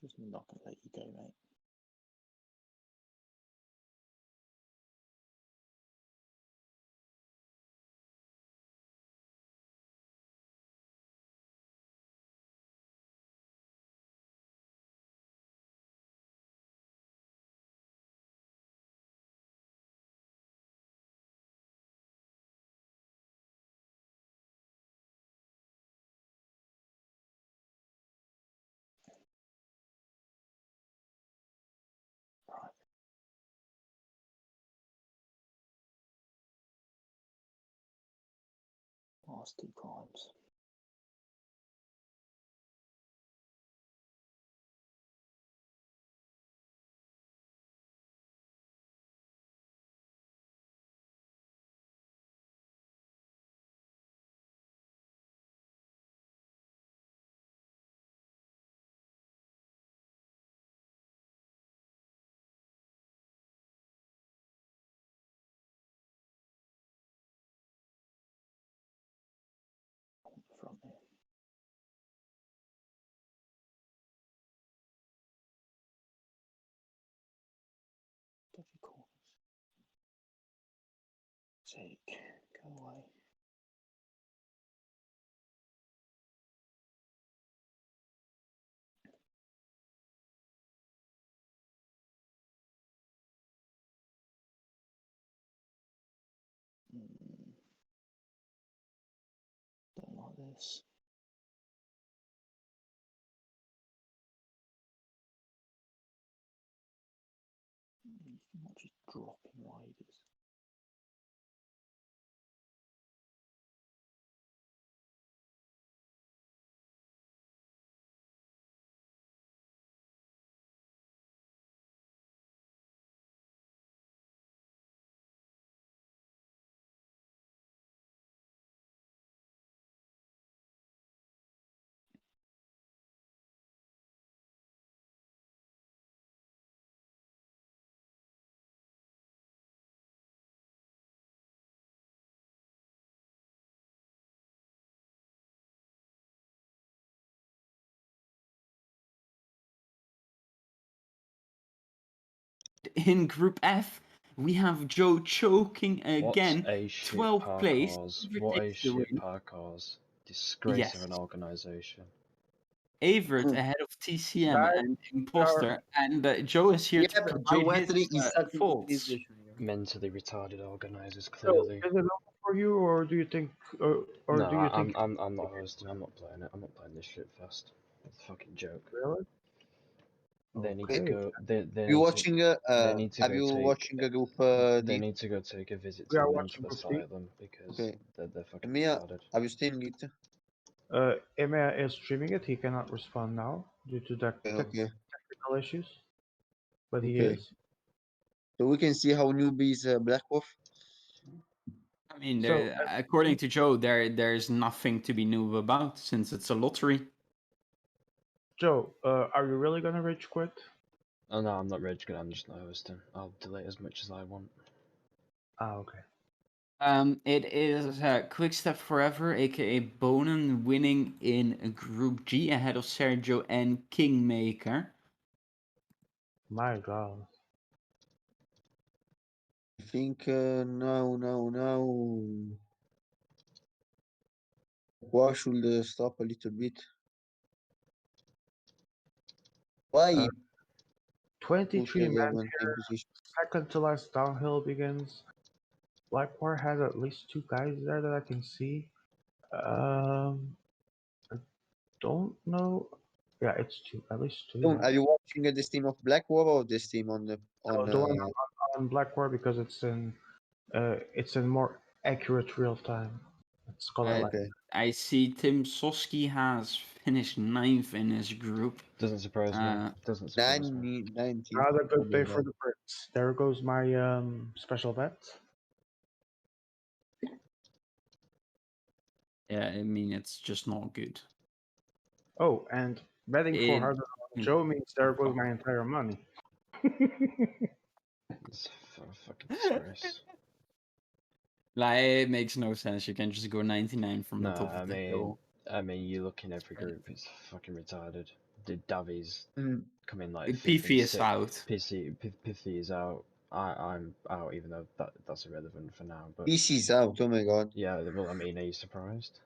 Just not going to let you go, mate. last 2 times. From here. Dodgy corners. Take, go away. Don't like this. Not just dropping riders. In Group F, we have Joe choking again. What a shit 12th place. parkours. Avert What a takes the shit win. parkours. Disgrace Yes. of an organisation. Avert ahead of TCM Guys, and Imposter, and Joe is here to but portray Wesley his is such faults. Mentally retarded organisers, So, clearly. is it over for you, or do you think, or No, do you think? I'm not hosting. I'm not playing it. I'm not playing this shit fast. It's a fucking joke. Really? They need Okay. to go. They You need watching? they need to Have go you take. watching a group? They need to go take a visit We to are the watching mental Group D. asylum because Okay. they're fucking Mia, retarded. have you seen it? Emea is streaming it. He cannot respond now due to the Okay. technical issues, but he Okay. is. So we can see how newbies Black Wolf. I mean, So, according to Joe, there's nothing to be new about since it's a lottery. Joe, are you really gonna rage quit? Oh no, I'm not rage good. I'm just not hosting. I'll delete as much as I want. Ah, okay. It is Quick Step Forever, aka Bonen, winning in Group G ahead of Sergio and Kingmaker. My God. I think now. Why should stop a little bit? Why? 23 men Government here. position. Second to last downhill begins. Blackmore has at least 2 guys there that I can see. I don't know. Yeah, it's 2. At least 2. Don't, Yeah. are you watching this team of Black Wolf or this team on the No, the one on Blackmore because it's in more accurate real time. It's color light. Okay. I see Tim Soski has finished 9th in his group. Doesn't surprise me. Doesn't surprise me. 19. Another good Oh my day for God. the Brits. There goes my special bet. Yeah, I mean, it's just not good. Oh, and betting for It- harder on Joe means there goes my entire money. It's a fucking disgrace. Like, it makes no sense. You can just go 99 from the No, top of the hill. I mean, you look in every group. It's fucking retarded. Did Davies Mm. come in like fifth Piffy and is sixth? out. Pithy is out. I'm out, even though that's irrelevant for now. But PC's out. Oh my God. yeah, well, I mean, are you surprised?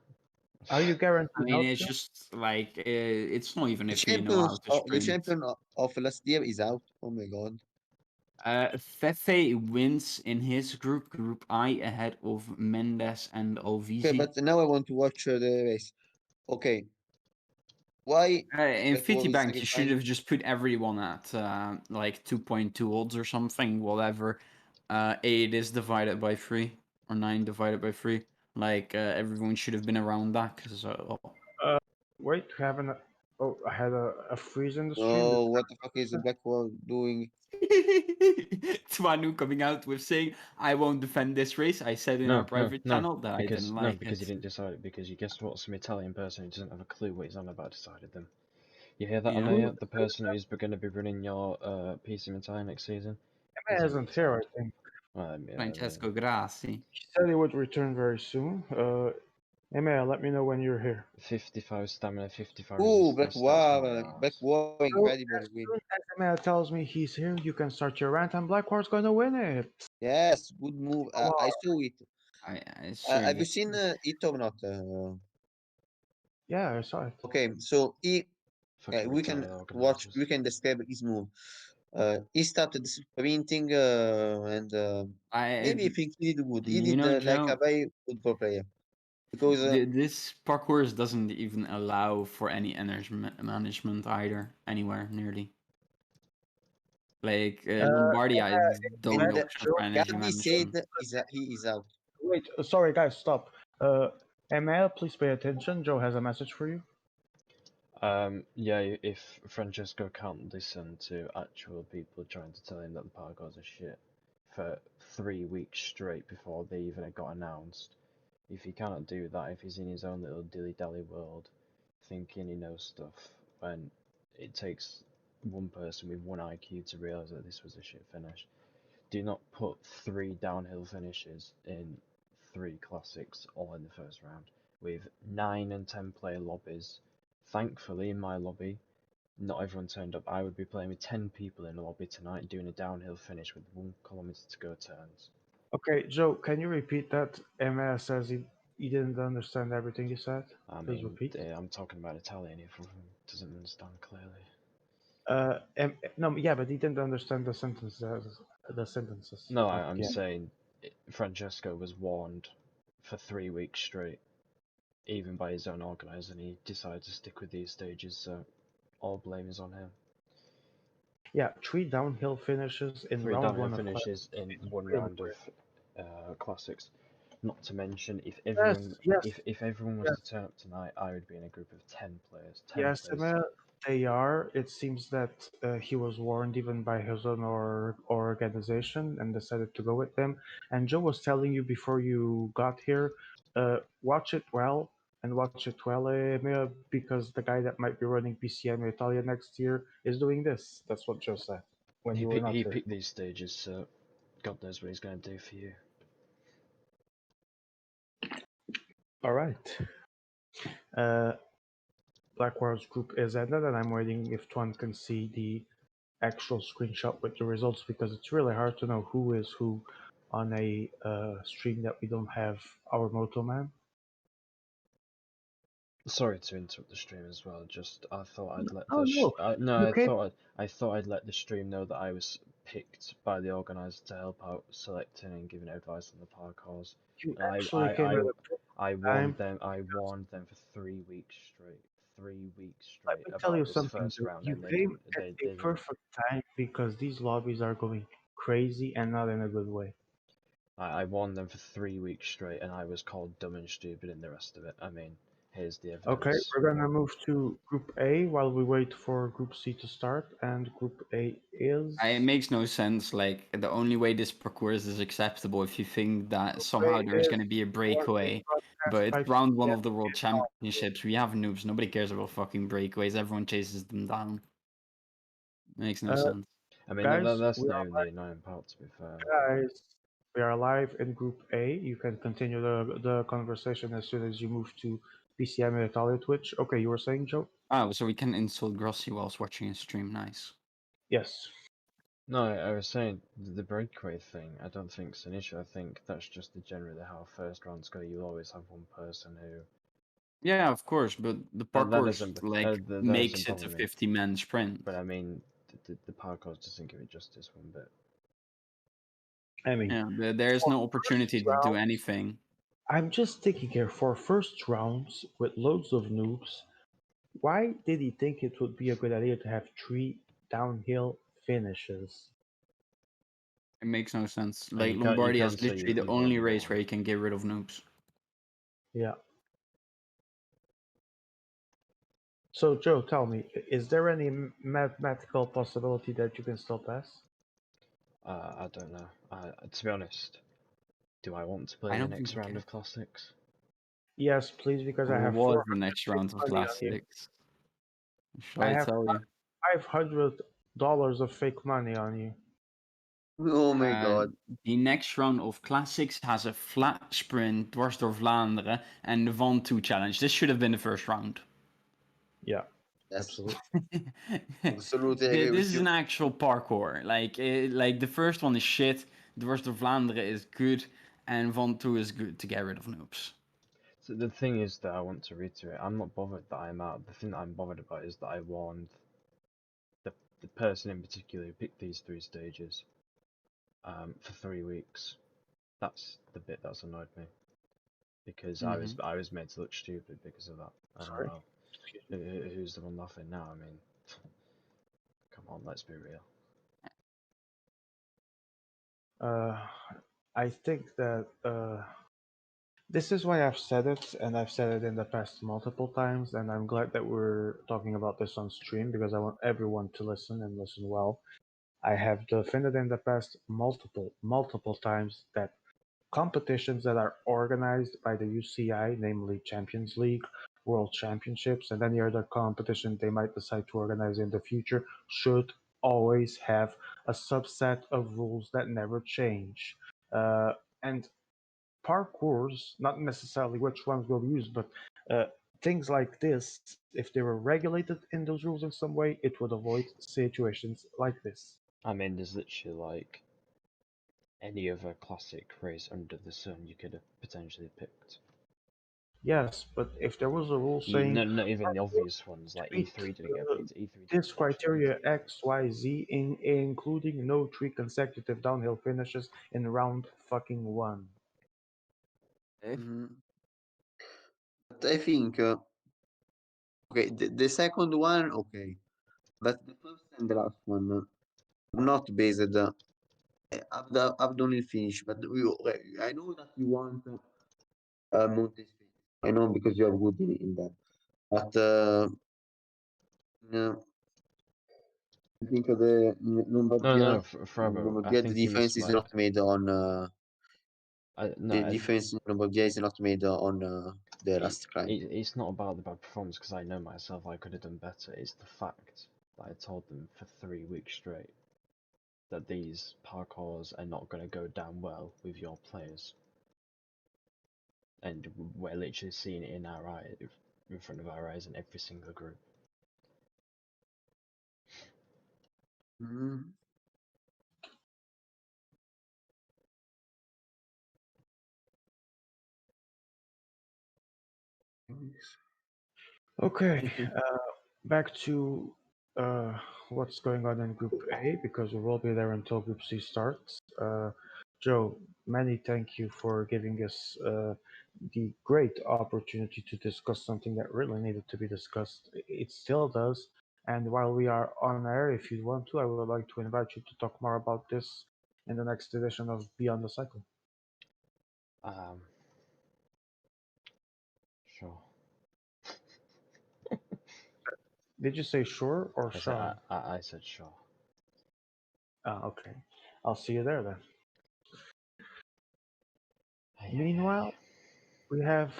Are you guaranteed I mean, out, it's Joe? just like it's not even The if you know how to the sprint. champion of last year is out. Oh my God. Fefe wins in his group, Group I, ahead of Mendes and Okay, Alvisi. but now I want to watch the race. Okay. Why? In Black Wolf is Citibank, you second should time? have just put everyone at like 2.2 odds or something, whatever. 8 is divided by 3, or 9 divided by 3. Like everyone should have been around that. Cause Wait, having a oh, I had a freeze in the stream. Oh, what the fuck is the Black Wall doing? Twanu coming out with saying, "I won't defend this race." I said in our private channel that I didn't like because it. you didn't decide it, because you guessed what, some Italian person who doesn't have a clue what he's on about decided them. You hear that, Yeah. Amaya? The person who's going to be running your PCM Italian next season? Emma isn't here, I think. Well, I mean, Francesco Grassi. He said he would return very soon. Emma, let me know when you're here. 55 stamina, 55 Ooh, Black resistance. That's my Wall, Black ass. Wall, So, incredible as win. soon as Emma tells me he's here, you can start your rant, and Blackwater's gonna win it. Yes, good move. Come I on. saw it. I sure Have you did. seen it or not? Yeah, I saw it. Okay, so Fucking we can retarded watch. organisers. We can describe his move. He started sprinting and maybe I think he did good. He You did know, like a Joe, very good pro player because this parcours doesn't even allow for any energy management either, anywhere nearly. Like Lombardi, I don't and know for energy Gandhi said management. he is out. Wait, sorry guys, stop. Emma, please pay attention. Joe has a message for you. Yeah, if Francesco can't listen to actual people trying to tell him that the parkours are shit for 3 weeks straight before they even got announced, if he cannot do that, if he's in his own little dilly-dally world, thinking he knows stuff, when it takes one person with one IQ to realise that this was a shit finish. Do not put 3 downhill finishes in 3 classics all in the first round, with 9 and 10 player lobbies. Thankfully, in my lobby, not everyone turned up. I would be playing with 10 people in a lobby tonight doing a downhill finish with 1 kilometer to go turns. Okay, Joe, can you repeat that? Emma says he didn't understand everything you said. I Please mean, repeat. I'm talking about Italian if everyone doesn't understand clearly. No, yeah, but he didn't understand the sentences. The sentences. No, But I'm yeah. saying Francesco was warned for 3 weeks straight, even by his own organizer, and he decided to stick with these stages, so all blame is on him. Yeah, 3 downhill finishes in 3 round downhill one of class. finishes in It's one really round of classics. Not to mention, if Yes, everyone yes, if everyone was yes, to turn up tonight, I would be in a group of 10 players. 10 yes, players. Emma, they are. It seems that he was warned even by his own organization and decided to go with them. And Joe was telling you before you got here, watch it well and watch it well, Emma, because the guy that might be running PCM Italia next year is doing this. That's what Joe said when you were not He here. picked these stages, so God knows what he's going to do for you. All right. Blackwater's group is ended, and I'm waiting if Tuan can see the actual screenshot with the results because it's really hard to know who is who on a stream that we don't have our Moto Man. Sorry to interrupt the stream as well. Just I thought I'd let Oh the no, no, you came. I thought I'd let the stream know that I was picked by the organizer to help out selecting and giving advice on the parkours. You And actually came at a perfect I time. warned them for 3 weeks straight, 3 weeks Let straight me tell you about this something, first Joe. round, You and came at they a didn't. perfect time because these lobbies are going crazy and not in a good way. I warned them for 3 weeks straight, and I was called dumb and stupid in the rest of it. I mean, here's the Okay, evidence. we're gonna move to Group A while we wait for Group C to start, and Group A is. It makes no sense. Like the only way this parcours is acceptable if you think that somehow Group A there's is going to be a breakaway. But it's by round one 3 of the World p.m. Championships. We have noobs. Nobody cares about fucking breakaways. Everyone chases them down. Makes no sense. I mean, Guys, that's not even the annoying part, to be fair. guys, we are live in Group A. You can continue the conversation as soon as you move to PCM and Italia Twitch. Okay, you were saying, Joe? Oh, so we can insult Grossi whilst watching a stream. Nice. Yes. No, I was saying the breakaway thing. I don't think it's an issue. I think that's just generally how first rounds go. You always have one person who Yeah, of course, but the that parcours doesn't that doesn't makes it bother a me. 50-man sprint. But I mean, the parkour doesn't give it justice one bit. I mean, Yeah, there's for no opportunity first to do round, anything. I'm just thinking here for first rounds with loads of noobs. Why did he think it would be a good idea to have 3 downhill finishes? It makes no sense. And Like you Lombardia is can't say literally you've the only only race won. where you can get rid of noobs. Yeah. So Joe, tell me, is there any mathematical possibility that you can still pass? I don't know. To be honest, do I want to I play the don't think next you round can. of classics? Yes, please, because I have What the next round of money on you. classics? Shall I I have tell you? $500 of fake money on you. Oh my Uh, god. the next round of classics has a flat sprint, dwars door Vlaanderen, and the Van 2 challenge. This should have been the first round. Yeah, Yes. absolutely. Absolutely agree This with is you. an actual parkour. Like the first one is shit, dwars door Vlaanderen is good, and Van 2 is good to get rid of noobs. So the thing is that I want to reiterate, I'm not bothered that I'm out. The thing that I'm bothered about is that I warned the person in particular who picked these 3 stages for 3 weeks. That's the bit that's annoyed me. Because I was made to look stupid because of that. And Sorry. well, who's the one laughing now? I mean, come on, let's be real. I think that this is why I've said it, and I've said it in the past multiple times, and I'm glad that we're talking about this on stream because I want everyone to listen and listen well. I have defended in the past multiple times that competitions that are organized by the UCI, namely Champions League, World Championships, and any other competition they might decide to organize in the future, should always have a subset of rules that never change. And parkours, not necessarily which ones we'll use, but things like this, if they were regulated in those rules in some way, it would avoid situations like this. I mean, there's literally like any other classic race under the sun you could have potentially picked. Yes, but if there was a rule saying Not even the obvious ones, like meet E3 didn't get picked. E3 didn't this get criteria chosen. X, Y, Z, including no 3 consecutive downhill finishes in round fucking 1. But I think okay, the second one, okay, but the first and the last one are not based. I've done it finish, but I know that you want Monte Spain. I know because you are good in that, but no, I think the No, Lombardia, Frabo, I The think you defense is misread. not made on. The No, defense in Lombardia is not made on the last climb. it's not about the bad performance because I know myself I could have done better. It's the fact that I told them for 3 weeks straight that these parkours are not going to go down well with your players, and we're literally seeing it in our eyes, in front of our eyes, in every single group. Mm. Okay, back to what's going on in Group A because we will be there until Group C starts. Joe, many thank you for giving us the great opportunity to discuss something that really needed to be discussed. It still does. And while we are on air, if you want to, I would like to invite you to talk more about this in the next edition of Beyond the Cycle. Sure. Did you say sure or sure? I said sure. Okay. I'll see you there then. Hey, Meanwhile, we have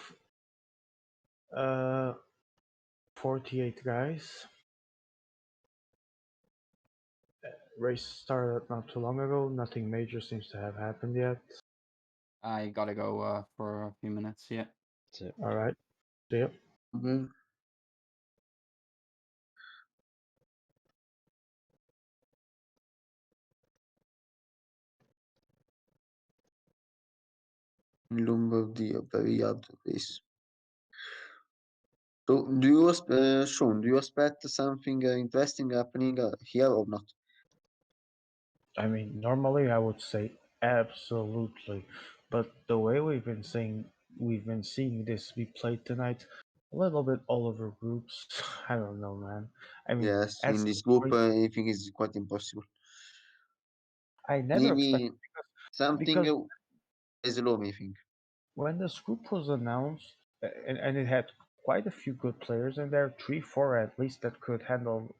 48 guys. Race started not too long ago. Nothing major seems to have happened yet. I gotta go for a few minutes. Yeah. that's it. All right. See ya. Okay. Lombardia, very hard place. So, Sean, do you expect something interesting happening here or not? I mean, normally I would say absolutely, but the way we've been seeing this be played tonight, a little bit all over groups. I don't know, man. I mean, Yes, at in some this group, point, I think it's quite impossible. I never expected Maybe something because is low, I think. when this group was announced, and it had quite a few good players in there, 3, 4 at least that could handle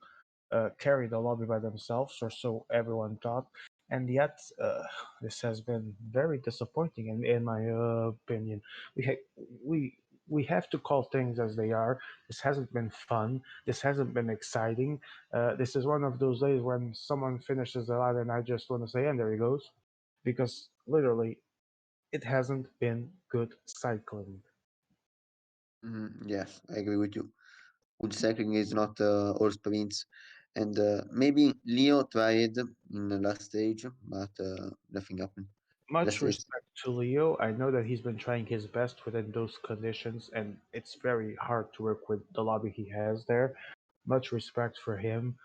carry the lobby by themselves, or so everyone thought. And yet, this has been very disappointing, in my opinion. We ha- we we have to call things as they are. This hasn't been fun. This hasn't been exciting. This is one of those days when someone finishes the ladder, and I just want to say, and there he goes, because literally, it hasn't been good cycling. Yes, I agree with you. Good cycling is not all sprints, and maybe Leo tried in the last stage, but nothing happened. Much Just it's respect to Leo. I know that he's been trying his best within those conditions, and it's very hard to work with the lobby he has there. Much respect for him.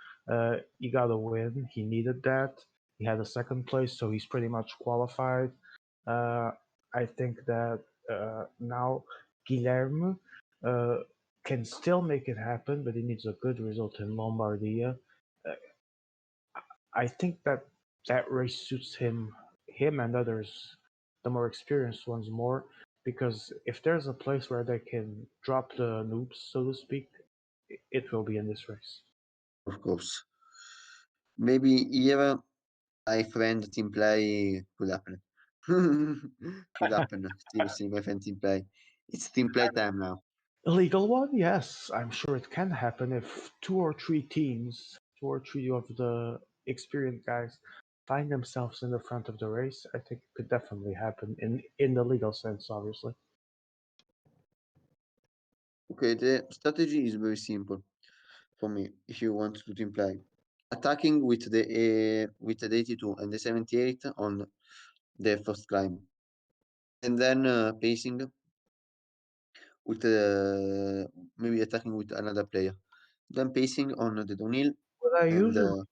He got a win. He needed that. He had a second place, so he's pretty much qualified. Uh, I think that now Guilherme uh, can still make it happen, but he needs a good result in Lombardia. Uh, I think that that race suits him and others, the more experienced ones, more, because if there's a place where they can drop the noobs, so to speak, it will be in this race. of course. Maybe here my friend team play could happen. Could happen. Seriously, my friend team play. It's team play time now. Illegal one, yes, I'm sure it can happen if 2 or 3 teams, 2 or 3 of the experienced guys find themselves in the front of the race. I think it could definitely happen in the legal sense, obviously. Okay, the strategy is very simple for me. If you want to team play, attacking with the 82 and the 78 on the first climb, and then pacing with maybe attacking with another player, then pacing on the downhill, What I and usually do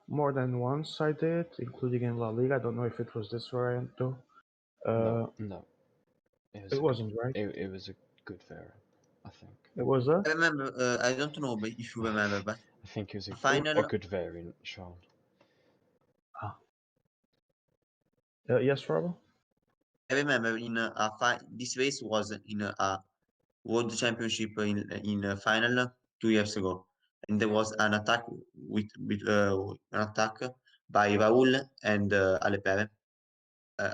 more than once I did, including in La Liga. I don't know if it was this variant though. No, Uh, no, it was it a good. wasn't right. It was a good variant, I think. It was a I remember. I don't know but if you remember, but I think it was a final. good variant, Sean. ah. Yes, Robo. I remember in this race was in a World Championship in a final 2 years ago, and there was an attack with an attack by Raul and Alepere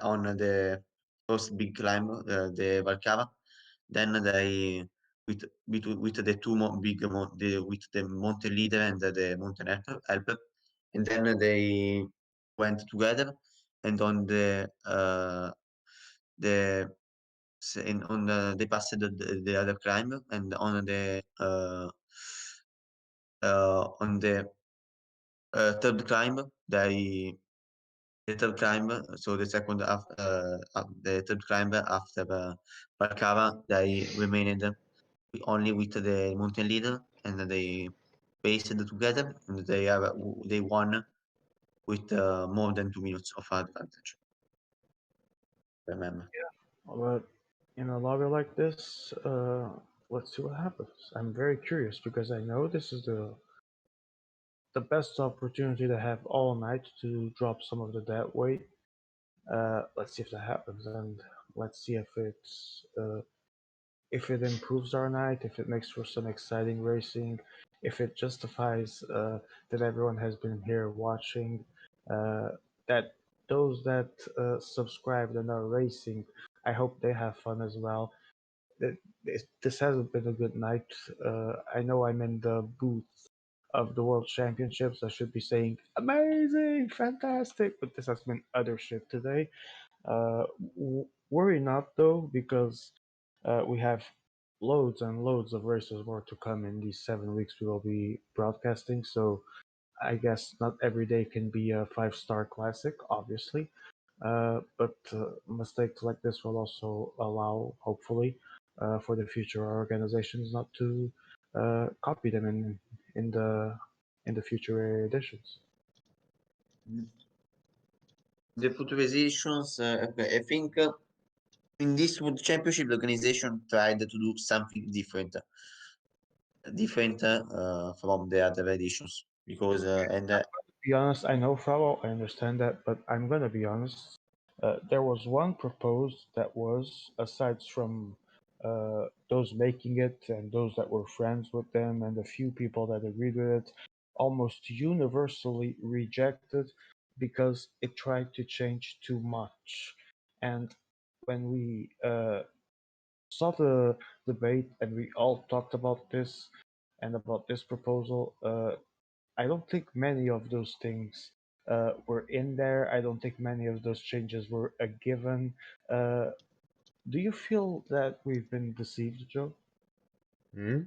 on the first big climb, the Valcava. Then they with the two with the mountain leader and the mountain helper, and then they went together, and on the on they passed the other climb, and on the third climb the third climb, so the the third climb after Valcava, they remained only with the mountain leader, and they paced together, and they won with more than 2 minutes of advantage. Remember? But in a lobby like this, let's see what happens. I'm very curious because I know this is the best opportunity to have all night to drop some of the dead weight. Let's see if that happens, and let's see if it improves our night, if it makes for some exciting racing, if it justifies that everyone has been here watching, that those that subscribed and are racing, I hope they have fun as well. This hasn't been a good night. I know I'm in the booth of the World Championships. I should be saying amazing, fantastic, but this has been other shit today. Uh, Worry not though, because we have loads and loads of races more to come in these 7 weeks we will be broadcasting. So I guess not every day can be a 5-star classic, obviously. But mistakes like this will also allow, hopefully, for the future organizations not to copy them in the future editions. The futurizations, okay, I think in this World Championship, the organization tried to do something different from the other editions because and Be honest, I know, Frau, I understand that, but I'm gonna be honest. There was one proposed that was, aside from those making it and those that were friends with them and the few people that agreed with it almost universally rejected because it tried to change too much. And when we saw the debate and we all talked about this and about this proposal, I don't think many of those things were in there. I don't think many of those changes were a given. Uh, do you feel that we've been deceived, Joe? Hmm?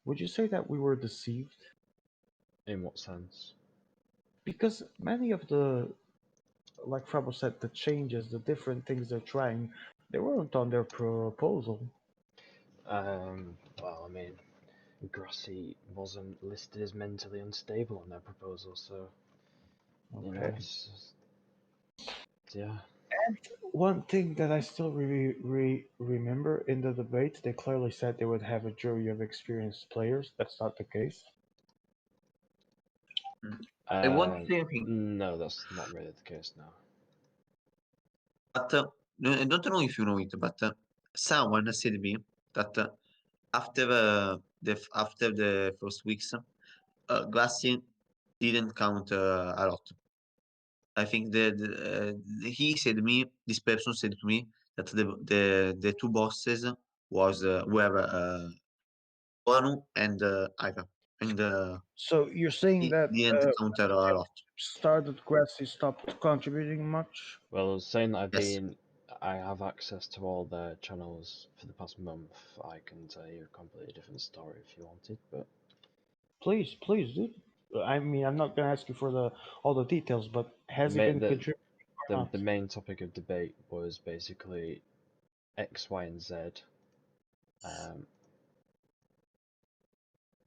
Would you say that we were deceived? In what sense? Because many of the, like Frabo said, the changes, the different things they're trying, they weren't on their proposal. Well, I mean, Grassi wasn't listed as mentally unstable on their proposal, so, you know, Okay. yeah. And one thing that I still remember in the debate, they clearly said they would have a jury of experienced players. That's not the case. I want to say a thing, No, that's not really the case now. but I don't know if you know it, but someone said to me that after the first weeks, Glassy didn't count a lot. I think that he said to me, this person said to me that the two bosses were Wanu and Iva, and So you're saying he that didn't count a lot. started Grassy stopped contributing much? Well, saying that Yes. I have access to all their channels for the past month, I can tell you a completely different story if you wanted, but Please, please, dude. I mean, I'm not gonna ask you for all the details, but the, has he ma- been contributing or not? the main topic of debate was basically X, Y, and Z. Um,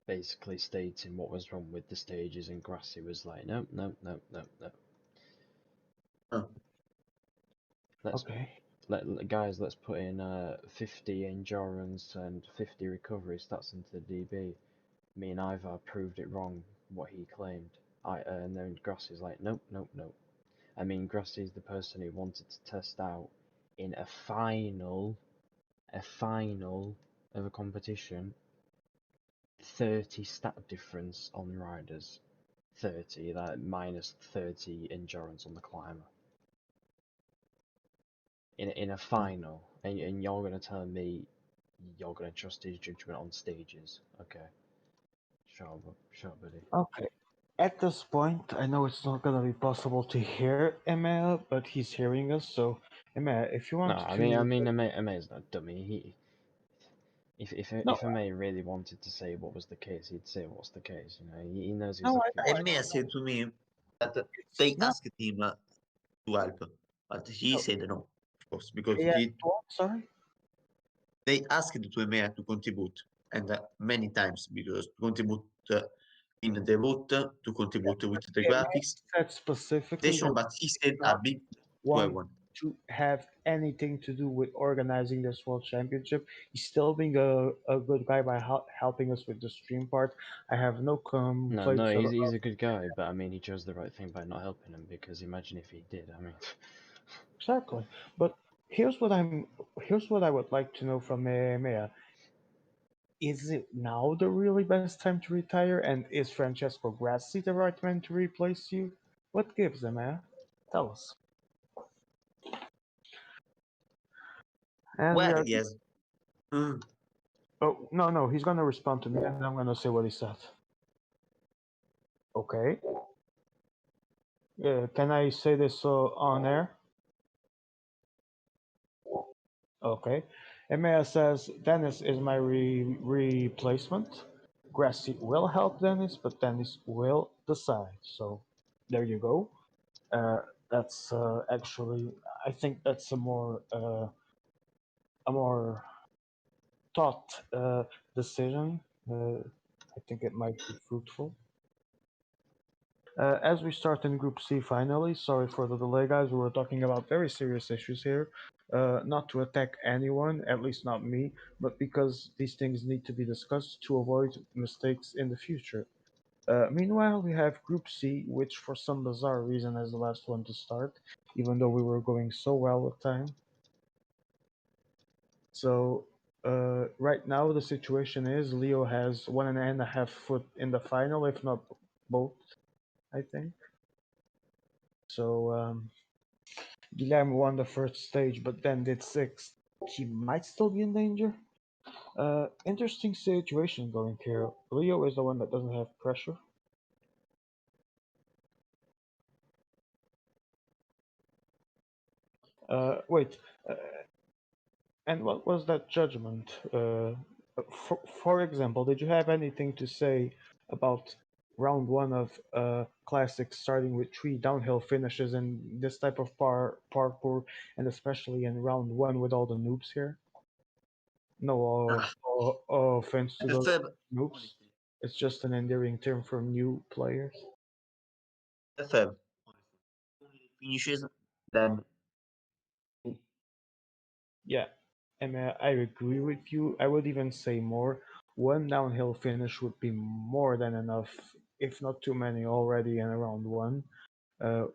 basically stating what was wrong with the stages, and Grassy was like, no, no, no, no, no. Oh. Let's Okay. guys, let's put in 50 endurance and 50 recovery stats into the DB. Me and Ivar proved it wrong, what he claimed. And then Grassy's like, nope, nope, nope. I mean, Grassy's the person who wanted to test out in a final of a competition, 30 stat difference on riders. 30, that minus 30 endurance on the climber. In a final, and you're gonna tell me you're gonna trust his judgment on stages. Okay. Sure, buddy. Okay. At this point, I know it's not gonna be possible to hear Emma, but he's hearing us. So, Emma, if you No, want I to, mean, Ame's not dummy. no, If Ame really wanted to say what was the case, he'd say what's the case. You know, he knows no, exactly I what's And going Mia on. said to me that it's they not. asked him to help, but he No, said no, of course, because yeah, what? Sorry. they asked to Emea to contribute, and many times because to contribute in the vote, to contribute with the Emma graphics, said specifically station, that but he he said did a not big to want everyone. to have anything to do with organizing this world championship. He's still being a good guy by helping us with the stream part. I have no No, complaints he's a good guy, but I mean, he chose the right thing by not helping him because imagine if he did. I mean, exactly. But here's what I would like to know from Mea. Is it now the really best time to retire? And is Francesco Grassi the right man to replace you? What gives, Mea? Tell us. And we Well, are. yes. Mm. Oh no, no, he's gonna respond to me, and I'm gonna say what he said. Okay. Can I say this on air? Okay. Emea says Dennis is my replacement. Grassy will help Dennis, but Dennis will decide. So there you go. That's actually, I think that's a more thought decision. I think it might be fruitful. As we start in Group C finally, sorry for the delay, guys. We were talking about very serious issues here. Not to attack anyone, at least not me, but because these things need to be discussed to avoid mistakes in the future. Meanwhile, we have Group C, which for some bizarre reason is the last one to start, even though we were going so well with time. So right now the situation is Leo has 1.5 foot in the final, if not both, I think. So Guilherme won the first stage, but then did sixth. He might still be in danger. Interesting situation going here. Leo is the one that doesn't have pressure. Wait, and what was that judgment? For example, did you have anything to say about round one of classics, starting with 3 downhill finishes and this type of parkour, and especially in round one with all the noobs here? No offense to those Feb, noobs. honestly. It's just an endearing term for new players. Feb, honestly. Only finishes, then Yeah, and I agree with you. I would even say more. One downhill finish would be more than enough, if not too many already in round one,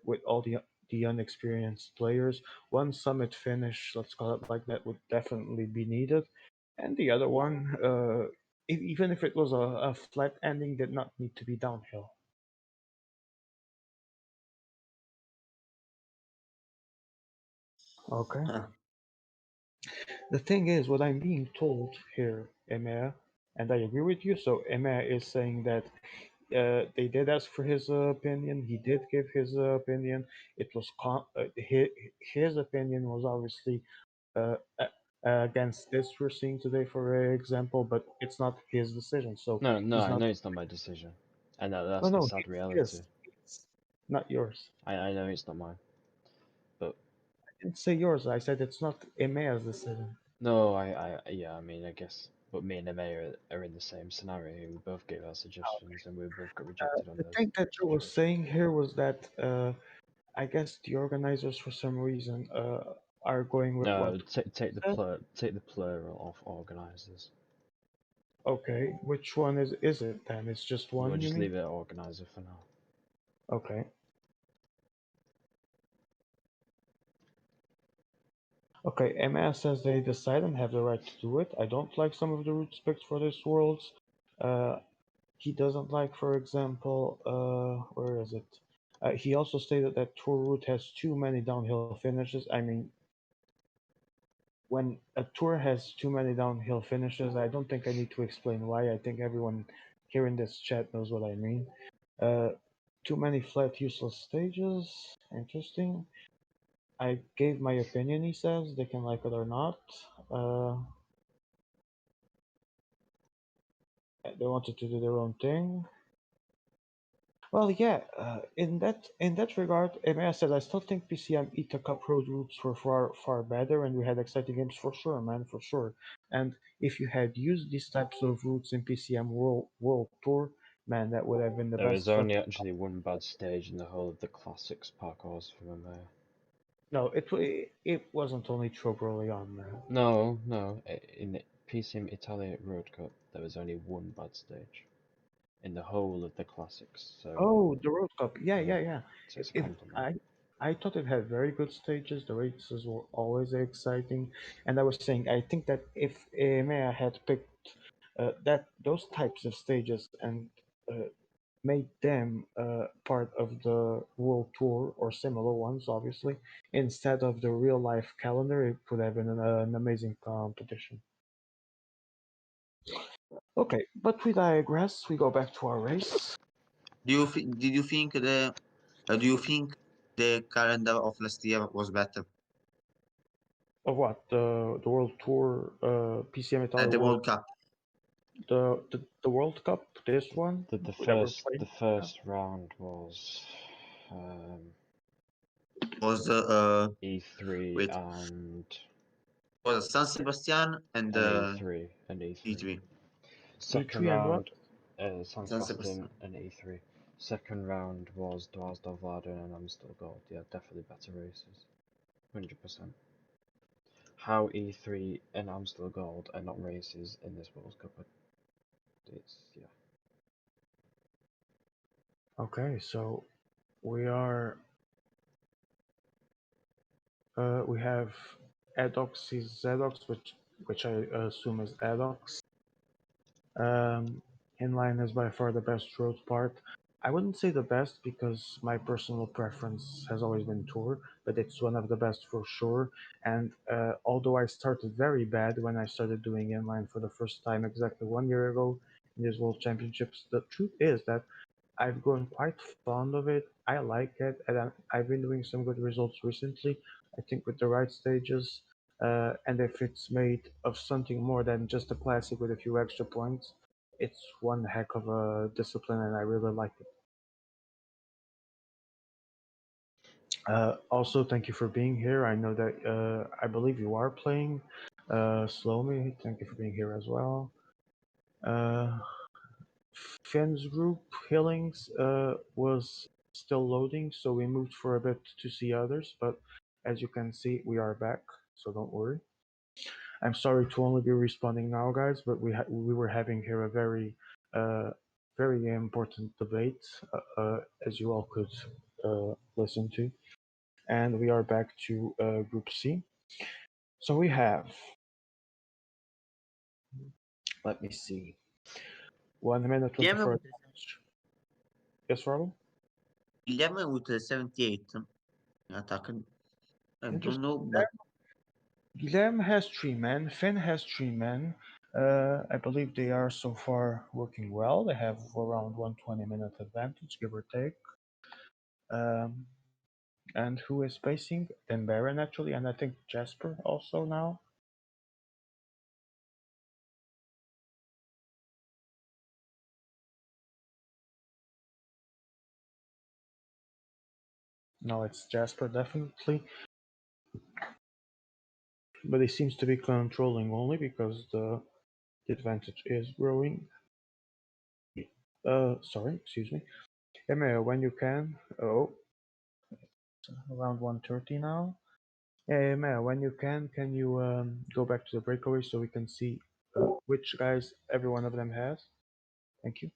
with all the unexperienced players. One summit finish, let's call it like that, would definitely be needed. And the other one, even if it was a flat ending, did not need to be downhill. Okay. The thing is, what I'm being told here, Emea, and I agree with you. So Emea is saying that they did ask for his opinion. He did give his opinion. It was his opinion was obviously uh, uh, against this we're seeing today, for example, but it's not his decision. So No, he's I not. know it's not my decision, and No, that's the no, sad reality. his, not yours. I know it's not mine, but I didn't say yours. I said it's not Emea's decision. no, yeah, I mean, I guess, but me and Emma are in the same scenario. We both gave our suggestions, and we both got rejected on The those thing that Joe was suggestions. saying here was that I guess the organizers, for some reason, are going with what? No, take the plural of organizers. Okay, which one is it then? It's just We'll one, you just mean? leave it at organizer for now. Okay. Okay, MS says they decide and have the right to do it. I don't like some of the routes picked for this worlds. He doesn't like, for example, where is it? He also stated that tour route has too many downhill finishes. I mean, when a tour has too many downhill finishes, I don't think I need to explain why. I think everyone here in this chat knows what I mean. Uh, Too many flat, useless stages. Interesting. I gave my opinion, he says. They can like it or not. Uh, they wanted to do their own thing. Well, yeah. In that regard, Emea said I still think PCM ETA Cup road routes were far better, and we had exciting games for sure, man, for sure. And if you had used these types of routes in PCM World Tour, man, that would have been the There was best fun. only actually one bad stage in the whole of the classics parkours from Emma. No, it wasn't only Trope early on, man. No, in the PCM Italia Road Cup, there was only one bad stage in the whole of the classics. So, Oh, the World Cup. Yeah, yeah, yeah, yeah. so it's a It, compliment. I thought it had very good stages. The races were always exciting, and I was saying I think that if EMEA had picked that those types of stages and made them part of the World Tour or similar ones, obviously, instead of the real life calendar, it could have been an amazing competition. Okay, but we digress. We go back to our race. did you think the calendar of last year was better Of what? The World Tour, PCM than Italia the World, World Cup? the World Cup, this one The that we're first playing. round was um, Was E3 wait and was San Sebastian and E3 and E3. E3. Second E3 and what? round, San San Sebastian Sebastian. and E3. Second round was Dwars Vladen and Amstel Gold. Yeah, definitely better races. 100%. How E3 and Amstel Gold are not races in this World Cup, it's, yeah. Okay, so we have Edox, Zedox, which which I assume is Adox. Inline is by far the best road part. I wouldn't say the best because my personal preference has always been Tour, but it's one of the best for sure. And although I started very bad when I started doing inline for the first time exactly 1 year ago in these World Championships, the truth is that I've grown quite fond of it. I like it, and I've been doing some good results recently. I think with the right stages, and if it's made of something more than just a classic with a few extra points, it's one heck of a discipline, and I really like it. Also, thank you for being here. I know that I believe you are playing. Slomi, thank you for being here as well. Finn's group Healings was still loading, so we moved for a bit to see others, but as you can see, we are back, so don't worry. I'm sorry to only be responding now, guys, but we were having here a very important debate, as you all could listen to, and we are back to Group C. So we have, let me see, 1 minute 24 seconds. Yes, Robin? Guillermo with 78 attack. I don't Interesting. know, but Guilherme has 3 men, Finn has 3 men. I believe they are so far working well. They have around 120-minute advantage, give or take. And who is pacing? Then Baron actually, and I think Jasper also now. No, it's Jasper definitely. But he seems to be controlling only because the advantage is growing. Sorry, excuse me. Emma, when you can. Oh, around 1:30 now. Hey, Emma, when you can you go back to the breakaway so we can see which guys every one of them has? Thank you.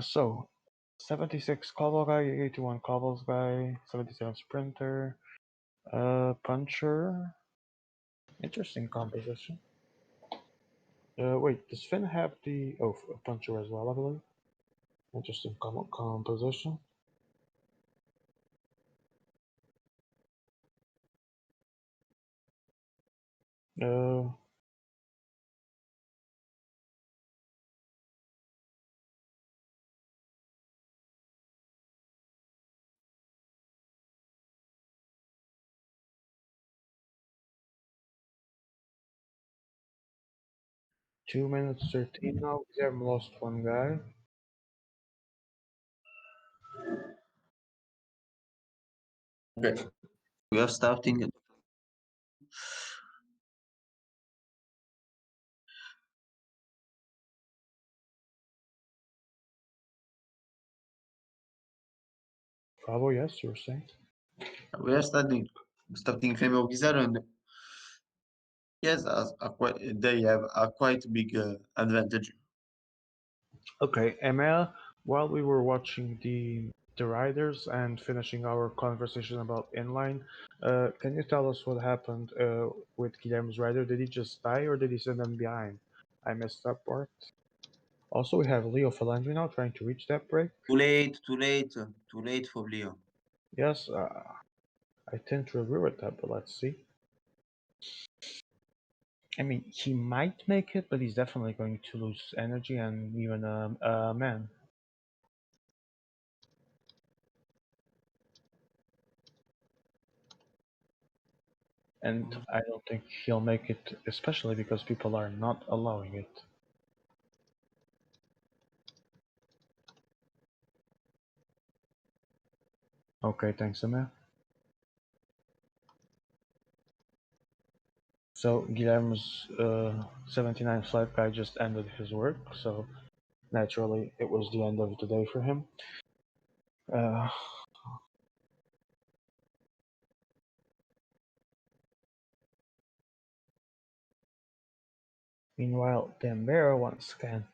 So 76 Cobble guy, 81 Cobbles guy, 77 Sprinter, Puncher. Interesting composition. Wait, does Finn have the Puncher as well? I believe. Interesting composition. Uh, Two minutes 13 now. We have lost one guy. okay. We are starting. Bravo, yes, you were saying. We are starting Female Wizard, and yes, they have a quite big advantage. Okay, Emma, while we were watching the riders and finishing our conversation about inline, can you tell us what happened with Guilherme's rider? Did he just die or did he send them behind? I missed that part. Also, we have Leo Falandri now trying to reach that break. Too late for Leo. Yes, I tend to agree with that, but let's see. I mean, he might make it, but he's definitely going to lose energy and even a man. And I don't think he'll make it, especially because people are not allowing it. Okay, thanks, Amir. So Guillermo's 79 flat guy just ended his work, so naturally it was the end of the day for him. Meanwhile, Dembera once again.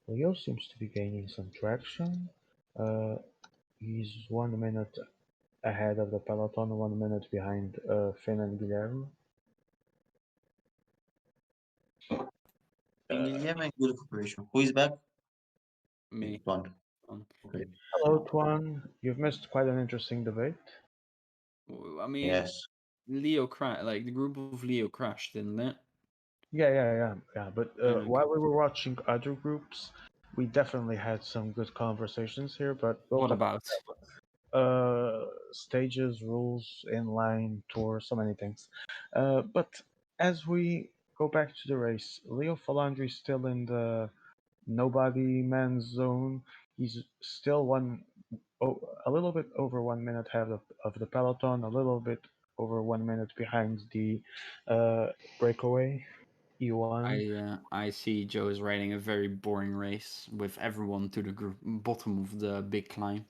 Leo seems to be gaining some traction. He's 1 minute ahead of the peloton, 1 minute behind Finn and Guillermo. Guillermo and good cooperation. Who is back? Me. One. Um, Okay. Hello, Tuan. You've missed quite an interesting debate. I mean, Yes. Leo crashed. Like the group of Leo crashed, didn't it? Yeah. But Okay. while we were watching other groups, we definitely had some good conversations here. But we'll What talk about? stages, rules, inline, tour, so many things. But as we go back to the race, Leo Falandri still in the nobody man's zone. He's still a little bit over 1 minute ahead of the peloton, a little bit over 1 minute behind the breakaway E1. I see Joe is riding a very boring race with everyone to the group bottom of the big climb.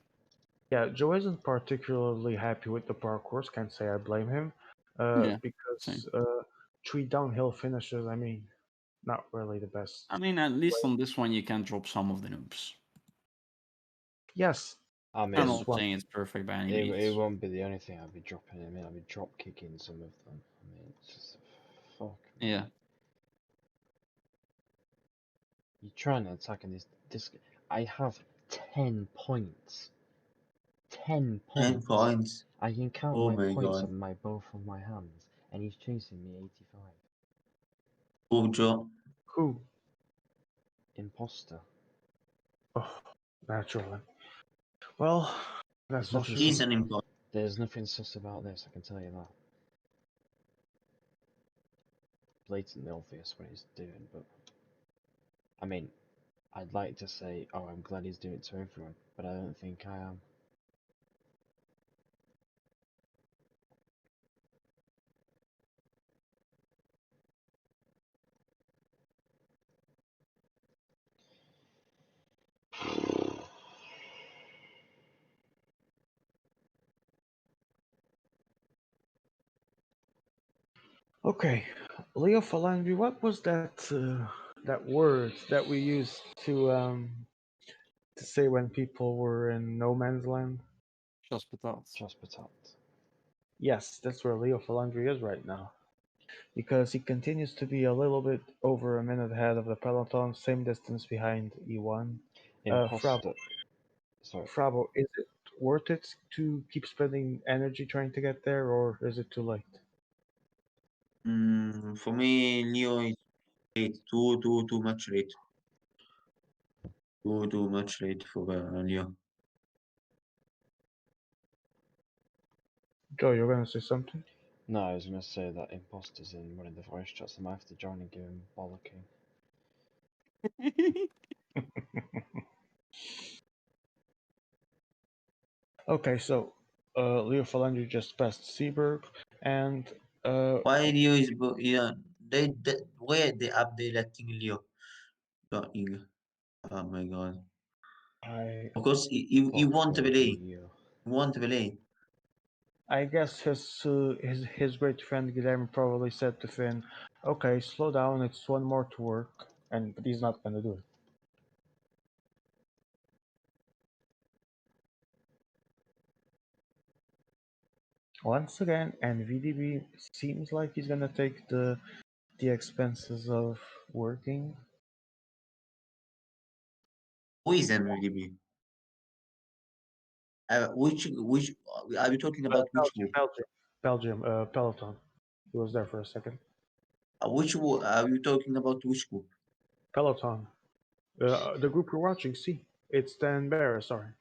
Yeah, Joe isn't particularly happy with the parcours. Can't say I blame him. Yeah, Because same. 3 downhill finishes, I mean, not really the best. I mean, at least on this one you can drop some of the noobs. Yes, I I'm mean, not saying it's perfect by any it means. won't be the only thing I'll be dropping him in. I'll be drop kicking some of them. I mean, it's just fuck. Man. Yeah. You're trying to attack in this. I have 10 points. 10 10 points. points. I can count Oh my my points god. on both of my hands, and he's chasing me 85. Oh, Joe. who? Imposter. Oh, naturally. Well, that's There's just nothing He's sus. an imposter. There's nothing sus about this. I can tell you that. Blatantly obvious what he's doing, but I mean, I'd like to say, oh, I'm glad he's doing it to everyone, but I don't think I am. Okay, Leo Falandri, what was that word that we used to say when people were in no man's land? Just betaald. Just patat. Yes, that's where Leo Falandri is right now. Because he continues to be a little bit over a minute ahead of the peloton, same distance behind E1. Imposter. Sorry. Frabo, is it worth it to keep spending energy trying to get there, or is it too late? For me, Leo is late. Too much late. Too much late for Leo. Joe, you're gonna say something? No, I was going to say that imposter's in one of the voice chats. I might have to join and give him bollocking. Okay, so Leo Falandri just passed Seaberg, and Why Leo is yeah, where they update letting Leo going? Oh my god. I Of course he Fuck won't me, play. you. He won't play. I guess his great friend Guillermo probably said to Finn, "Okay, slow down. It's one more to work," and but he's not gonna do it. Once again, and VDB seems like he's gonna take the expenses of working. Who is MVB? Which are we talking about? Which group? Belgium, Peloton. He was there for a second. Are you talking about? Which group? Peloton. The group we're watching, see, it's Dan Barra, sorry.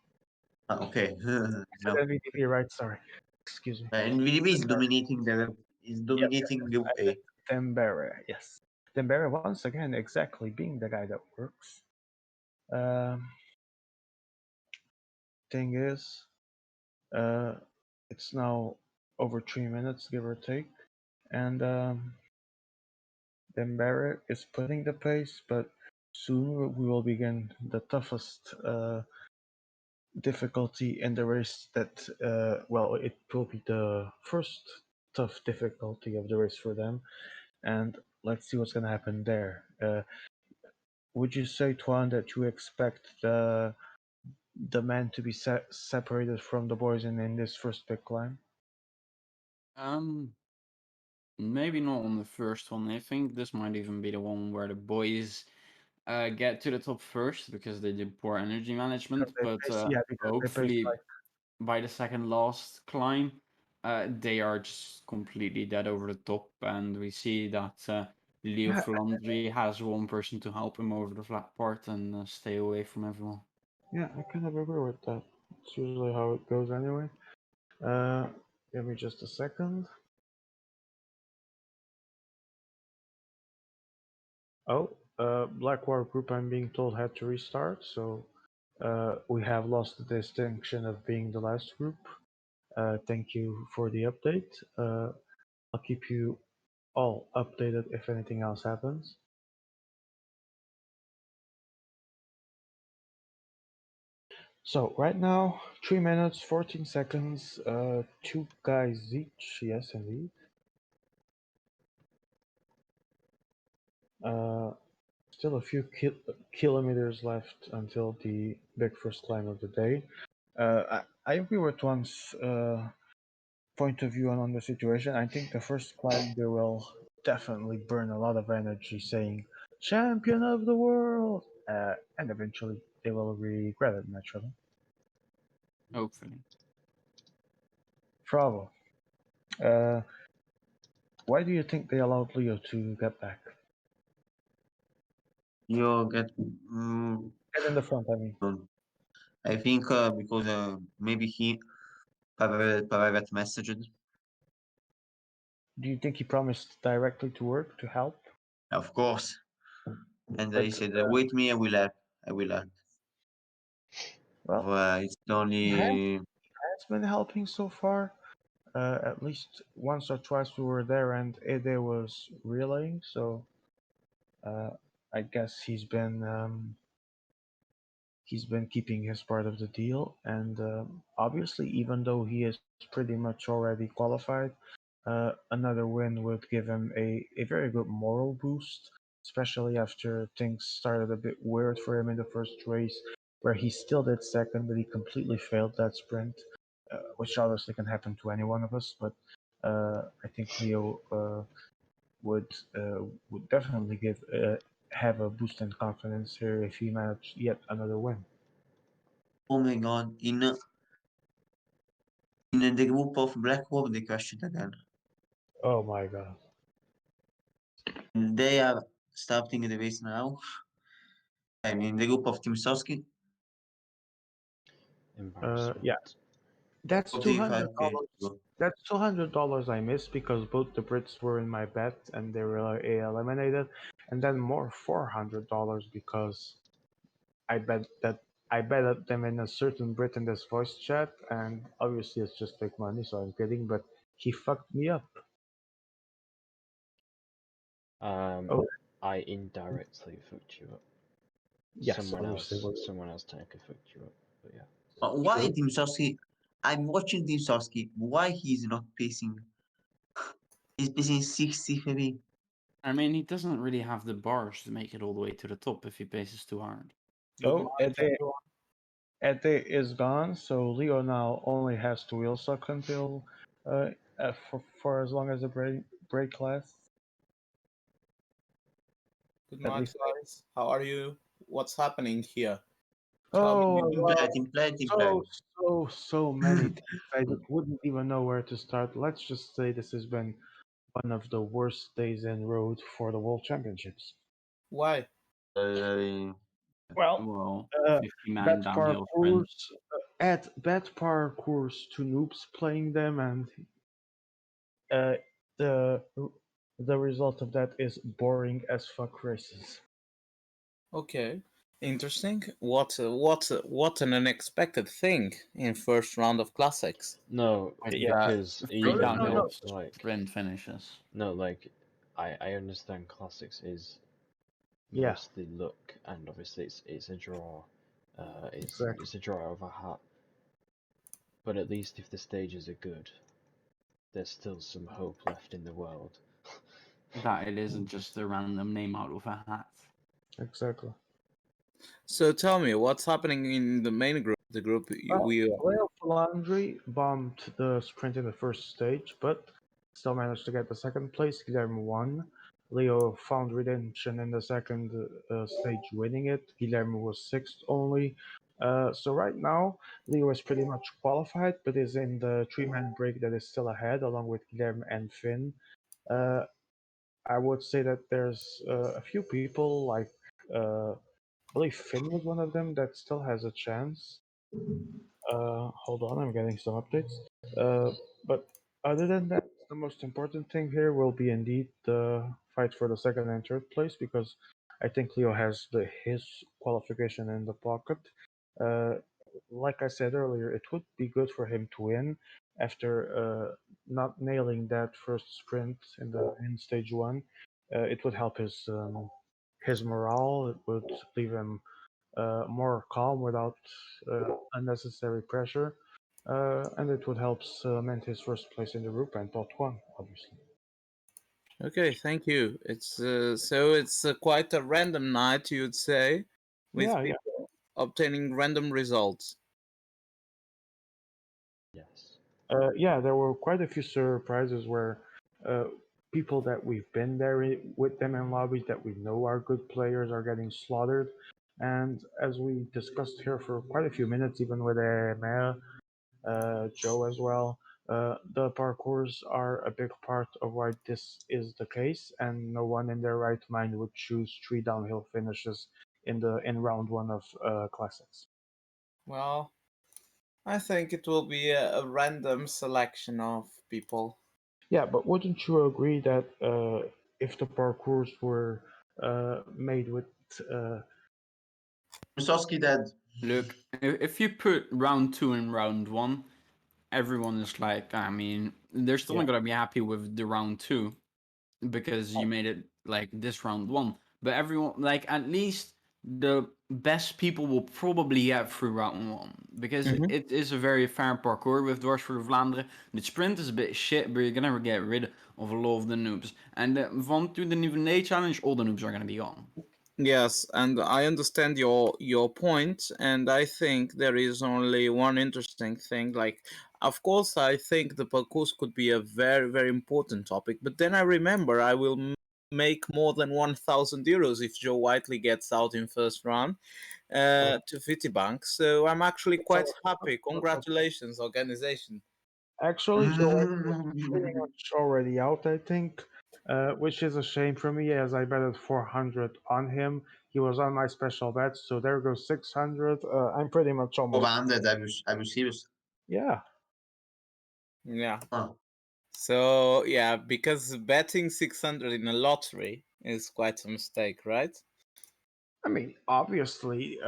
Okay. I No. said NVDB, right? Sorry. Excuse me. NVB is dominating Group A. Dembere, yes. Dembere, once again, exactly being the guy that works. Thing is, it's now over 3 minutes, give or take. And Dembere is putting the pace, but soon we will begin the toughest difficulty in the race that, well, it will be the first tough difficulty of the race for them. And let's see what's going to happen there. Would you say, Tuan, that you expect demand to be separated from the boys in this first big climb? Maybe not on the first one. I think this might even be the one where the boys get to the top first because they did poor energy management. But Because they hopefully, like, by the second last climb, they are just completely dead over the top, and we see that Leo Yeah. Flandry has one person to help him over the flat part and stay away from everyone. yeah, I kind of agree with that. It's usually how it goes anyway. Give me just a second. Oh, Blackwater Group, I'm being told, had to restart, so we have lost the distinction of being the last group. Thank you for the update. I'll keep you all updated if anything else happens. So right now, 3 minutes, 14 seconds, 2 guys each, yes indeed. Still a few kilometers left until the big first climb of the day. I agree with one's point of view on the situation. I think the first climb they will definitely burn a lot of energy saying "Champion of the World," and eventually they will regret it naturally. Hopefully. Bravo. Why do you think they allowed Leo to get back? You get. Get in the front, I mean. I think because maybe he private messaged. Do you think he promised directly to work to help? Of course. And But, he said, "Wait me, I will help. I will help." well, It's only. has been helping so far. At least once or twice we were there and Ede was relaying, so I guess he's been keeping his part of the deal. And obviously, even though he is pretty much already qualified, another win would give him a very good moral boost, especially after things started a bit weird for him in the first race, where he still did second, but he completely failed that sprint, which obviously can happen to any one of us. But I think Leo would definitely have a boost in confidence here if he managed yet another win. Oh my god! In the group of Blackwood, they crashed it again. Oh my god. They are starting the race now. I mean, the group of Team Sosky. Embarrassment. Yeah, that's $200. 45K. That's $200 I missed because both the Brits were in my bet and they were eliminated, and then more $400 because I bet them in a certain Brit in this voice chat, and obviously it's just fake money, so I'm kidding. But he fucked me up. Oh I indirectly fucked you up. yes, Someone obviously. else technically fucked you up. But yeah. Why True. Team Sosky? I'm watching Team Sosky. Why he's not pacing? He's pacing 63. I mean, he doesn't really have the bars to make it all the way to the top if he paces too hard. Oh, Ede is gone, so Leo now only has to wheel suck until for as long as the break lasts. Good At night, least. guys. How are you? What's happening here? Oh, Team well, Play, Team Play, Team Play. so many things. I wouldn't even know where to start. Let's just say this has been one of the worst days en road for the World Championships. Why? Well, Well, uh, 50-man bad downhill sprint. parkours, add bad parkours to noobs playing them, and uh, the the result of that is boring as fuck races. Okay, interesting. What an unexpected thing in first round of classics. No, With because three even downhill with like sprint finishes. no, like I understand classics is Yeah, mostly luck, and obviously it's a draw. exactly. It's a draw of a hat. But at least if the stages are good, there's still some hope left in the world. That it isn't just a random name out of a hat. Exactly. So tell me, what's happening in the main group? The group Well, we Leo Falandri bombed the sprint in the first stage, but still managed to get the second place. Guilherme won. Leo found redemption in the second stage, winning it. Guilherme was sixth only. So right now, Leo is pretty much qualified, but is in the three-man break that is still ahead, along with Guilherme and Finn. I would say that there's a few people like I believe Finn was one of them that still has a chance. Hold on, I'm getting some updates. But other than that, the most important thing here will be indeed the fight for the second and third place because I think Leo has his qualification in the pocket. Uh, like I said earlier, it would be good for him to win after not nailing that first sprint in stage one. It would help his morale. It would leave him more calm without unnecessary pressure, and it would help cement his first place in the group and top one, obviously. Okay, thank you. It's so it's quite a random night, you'd say, with Yeah, yeah. people obtaining random results. Yes. Yeah, there were quite a few surprises where uh, people that we've been there with them in lobbies that we know are good players are getting slaughtered. And as we discussed here for quite a few minutes, even with Mea, Joe as well, the parkours are a big part of why this is the case, and no one in their right mind would choose three downhill finishes in round one of classics. Well, I think it will be a random selection of people. Yeah, but wouldn't you agree that if the parkours were made with Musowski dead. Look, if you put round 2 and round 1, everyone is like, I mean, they're still Yeah. not gonna be happy with the round 2 because you made it like this round 1. But everyone, like, at least the best people will probably get through round 1 because Mhm. it is a very fair parkour with Dwars voor de Vlaanderen. The sprint is a bit shit, but you're gonna get rid of a lot of the noobs. And from to the Niveau A challenge, all the noobs are gonna be gone. Yes, and I understand your point, and I think there is only one interesting thing. Like, of course, I think the parcours could be a very important topic, but then I remember I will make more than 1,000 euros if Joe Whiteley gets out in first round to Citibank. So I'm actually quite happy. Congratulations, organization. Actually, Joe White is pretty much already out, I think, which is a shame for me as I betted 400 on him. He was on my special bets, so there goes 600. I'm pretty much almost. 400, are you serious? Yeah. Yeah. Oh. So yeah, because betting 600 in a lottery is quite a mistake, right? I mean, obviously,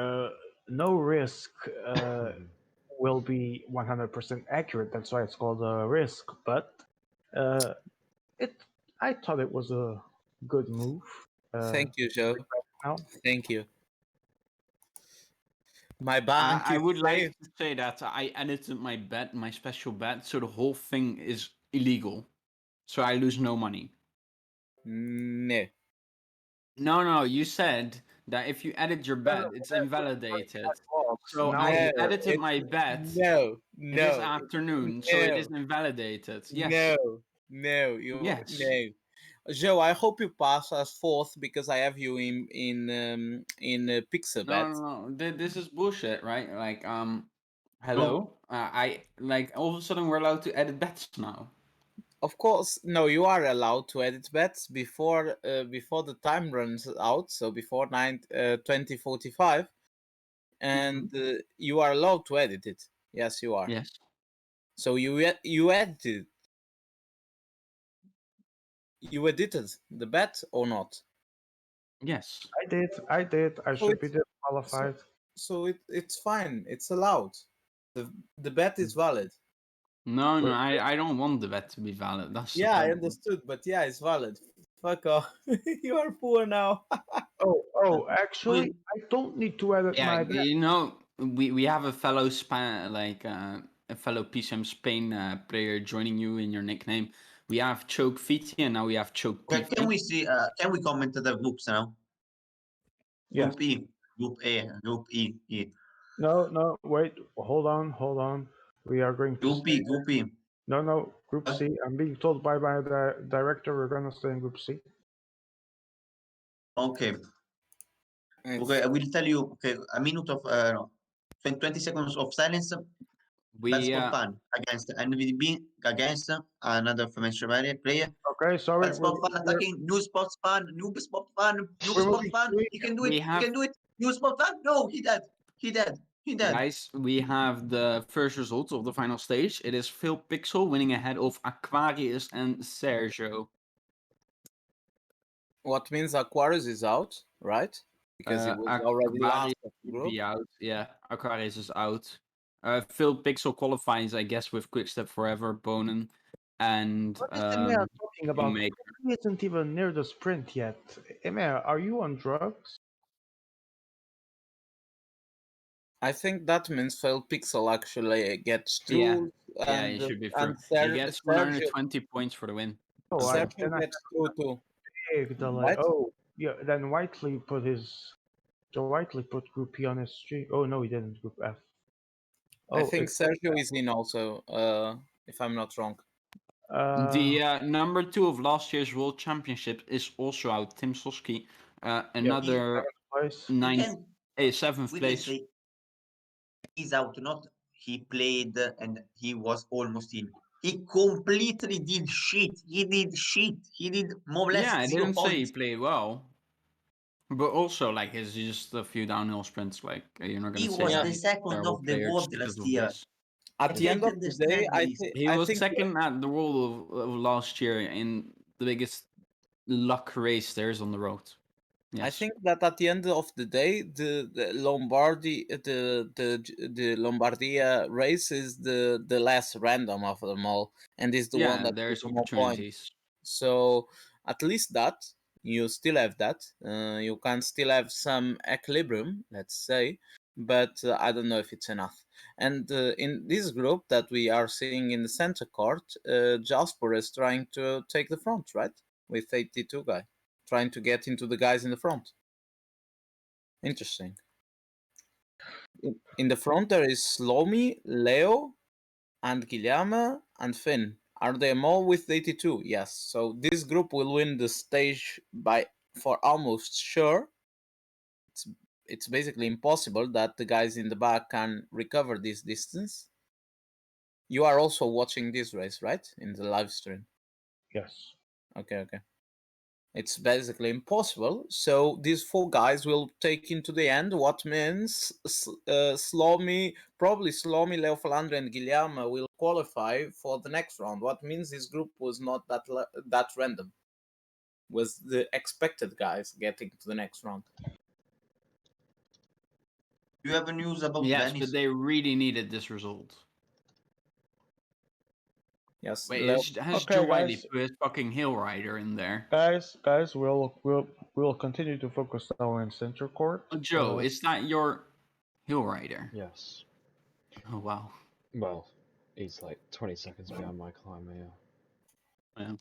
no risk will be 100% accurate. That's why it's called a risk. But uh, it, I thought it was a good move. Thank you, Joe. Now, Thank you. My bank I is would like safe. to say that I edited my bet, my special bet, so the whole thing is illegal. So I lose no money. No. No, you said that if you edit your bet, it's invalidated. So now I No, edited my it's bet no, this no, afternoon, so it no, is invalidated. Yes. no, you Yes. no. Joe, I hope you pass as fourth because I have you in Pixabet. No. This is bullshit, right? Like, hello. I like all of a sudden we're allowed to edit bets now. Of course, no, you are allowed to edit bets before the time runs out, so before 2045, and you are allowed to edit it. Yes, you are. Yes. So you edited, you edited the bet or not? Yes. I did. I So should be it's so disqualified. it's fine. It's allowed. The bet is valid. No, Wait, I don't want the bet to be valid. That's the Yeah, I problem. understood, but yeah, it's valid. Fuck off. You are poor now. actually, I don't need to edit Yeah, my bet. you know, we have a fellow a fellow PCM Spain player joining you in your nickname. We have Choke Viti and now we have Choke Okay, PV. can we see? Can we comment the groups now? Yes. Group E, Group A, Group E. No, wait, hold on. We are going to Group stay. B, Group B. No, Group Huh? C. I'm being told by my director we're gonna stay in Group C. Okay. It's- Okay, I will tell you. Okay, a minute of no, 20 seconds of silence. Bad We spot fan against NVDB against another familiar player. Okay, sorry, Bad spot fan attacking. New spot fan. New spot fan. New we're spot moving fan. straight. He can do We it. He have- can do it. New spot fan. No, he dead. He dead. He dead. guys, we have the first results of the final stage. It is Phil Pixel winning ahead of Aquarius and Sergio. what means Aquarius is out, right? Because he was already last of the would group. be out. Yeah, Aquarius is out. Phil Pixel qualifies, I guess, with Quickstep Forever, Bonen, and What is Emir talking about? Maker. He isn't even near the sprint yet. Emir, are you on drugs? I think that means Phil Pixel actually gets Yeah. through, Yeah, and he should be and through. He Sergio, gets 120 points for the win. Oh, Sergio I gets through too. big delay. Right? Oh, yeah. Then Whiteley put Group P on his streak. Oh no, he didn't. Group F. I Oh, think Sergio is in also, if I'm not wrong. The number 2 of last year's World Championship is also out, Tim Soski. Another place. seventh We can place. say he's out. Not he played and he was almost in. He completely did shit. He did shit. He did more or less Yeah, I 0 didn't say he points. played well. But also, like, it's just a few downhill sprints. Like, you're not He gonna say was that the he's a second terrible of the player world just because last of year. this. At I the end can't of the day, understand this. He I was think second at the World of last year in the biggest luck race there is on the road. Yes. I think that at the end of the day, the Lombardy, the Lombardia race is the less random of them all, and is the one that there's gives more points. opportunities. So at least that you still have that. You can still have some equilibrium, let's say, but I don't know if it's enough. And in this group that we are seeing in the center court, Jasper is trying to take the front, right, with 82 guy, trying to get into the guys in the front. Interesting. In the front there is Slomi, Leo, and Guilherme and Finn. Are they all with 82? Yes. So this group will win the stage for almost sure. It's basically impossible that the guys in the back can recover this distance. You are also watching this race, right? In the live stream. Yes. Okay. It's basically impossible. So these 4 guys will take into the end, what means Slomi, Leo Falandre, and Guilherme will qualify for the next round. What means this group was not that random. Was the expected guys getting to the next round. Do you have news about Yes, Venice? but they really needed this result. Yes. Wait, has Okay, Joe Wiley guys. put his fucking Hill Rider in there? Guys, we'll continue to focus now in center court. Joe, is that your Hill Rider? Yes. Oh wow. Well, he's like 20 seconds behind my climber, yeah.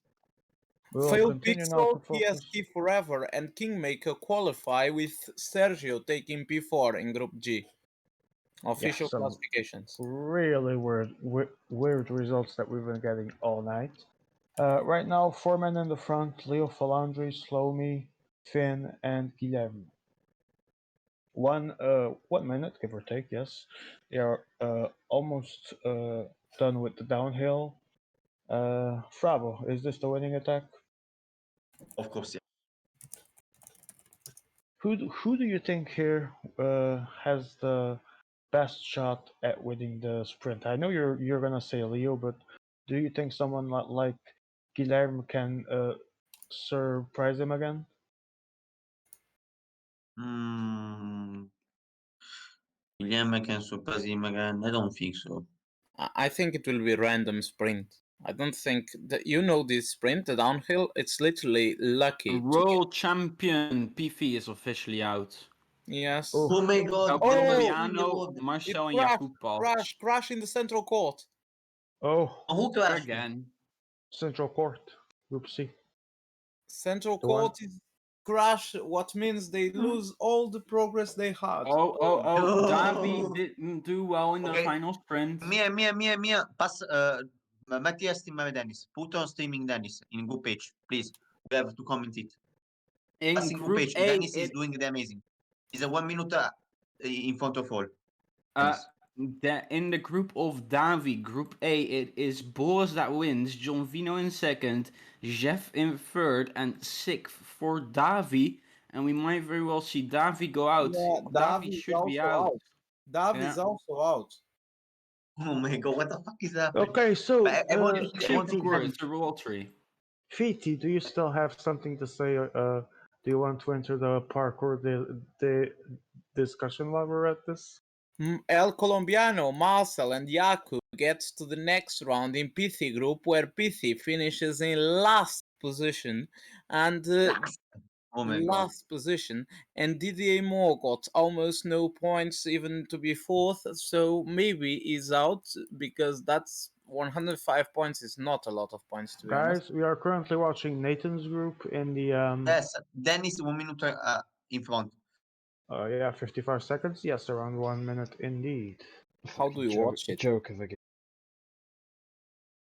We'll Phil continue now to Pixel, focus. TST Forever, and Kingmaker qualify with Sergio taking P4 in Group G. Official some classifications. Really weird results that we've been getting all night. Right now, 4 men in the front: Leo Falandri, Slomi, Finn, and Guilherme. 1 minute, give or take. Yes, they are almost done with the downhill. Fravo, is this the winning attack? Of course, yeah. Who do you think here has the best shot at winning the sprint? I know you're gonna say Leo, but do you think someone like Guilherme can surprise him again? Guilherme can surpass him again. I don't think so. I think it will be random sprint. I don't think that this sprint, the downhill, it's literally lucky. World champion PV is officially out. Yes. Oh my god! Valpogliano, It Marcel, and crashed, Jakub crash in the central court. Oh, Who crashed? again. Central Court, Group C. Central The one- court is crash, what means they lose all the progress they had. Oh, No. Davi didn't do well in the Okay. final sprint. Mia, pass, Matthias stream Dennis. Put on streaming Dennis in group page, please. We have to comment it. In Pass in group Group page. A, Dennis is doing the amazing. He's a 1 minute in front of all. Dennis. in the group of Davi, Group A, it is Boris that wins, John Vino in second, Jeff in third, and sixth for Davi. And we might very well see Davi go out. Yeah, Davi is should be also out. Davi Yeah. is also out. Oh my god, what the fuck is happening? Okay, so I want to see- I want to Typical, have- it's a lottery. Fiti, do you still have something to say? Do you want to enter the parkour the discussion while we're at this? El Colombiano, Marcel, and Jakub gets to the next round in Pithi group, where Pithi finishes in last position, and Oh my god. last position, and Didier Moore got almost no points even to be fourth, so maybe he's out because that's 105 points is not a lot of points to be honest. Guys, we are currently watching Nathan's group in the Yes, Dennis 1 minute in front. yeah, 55 seconds. Yes, around 1 minute indeed. How do you watch it? Joke of a game.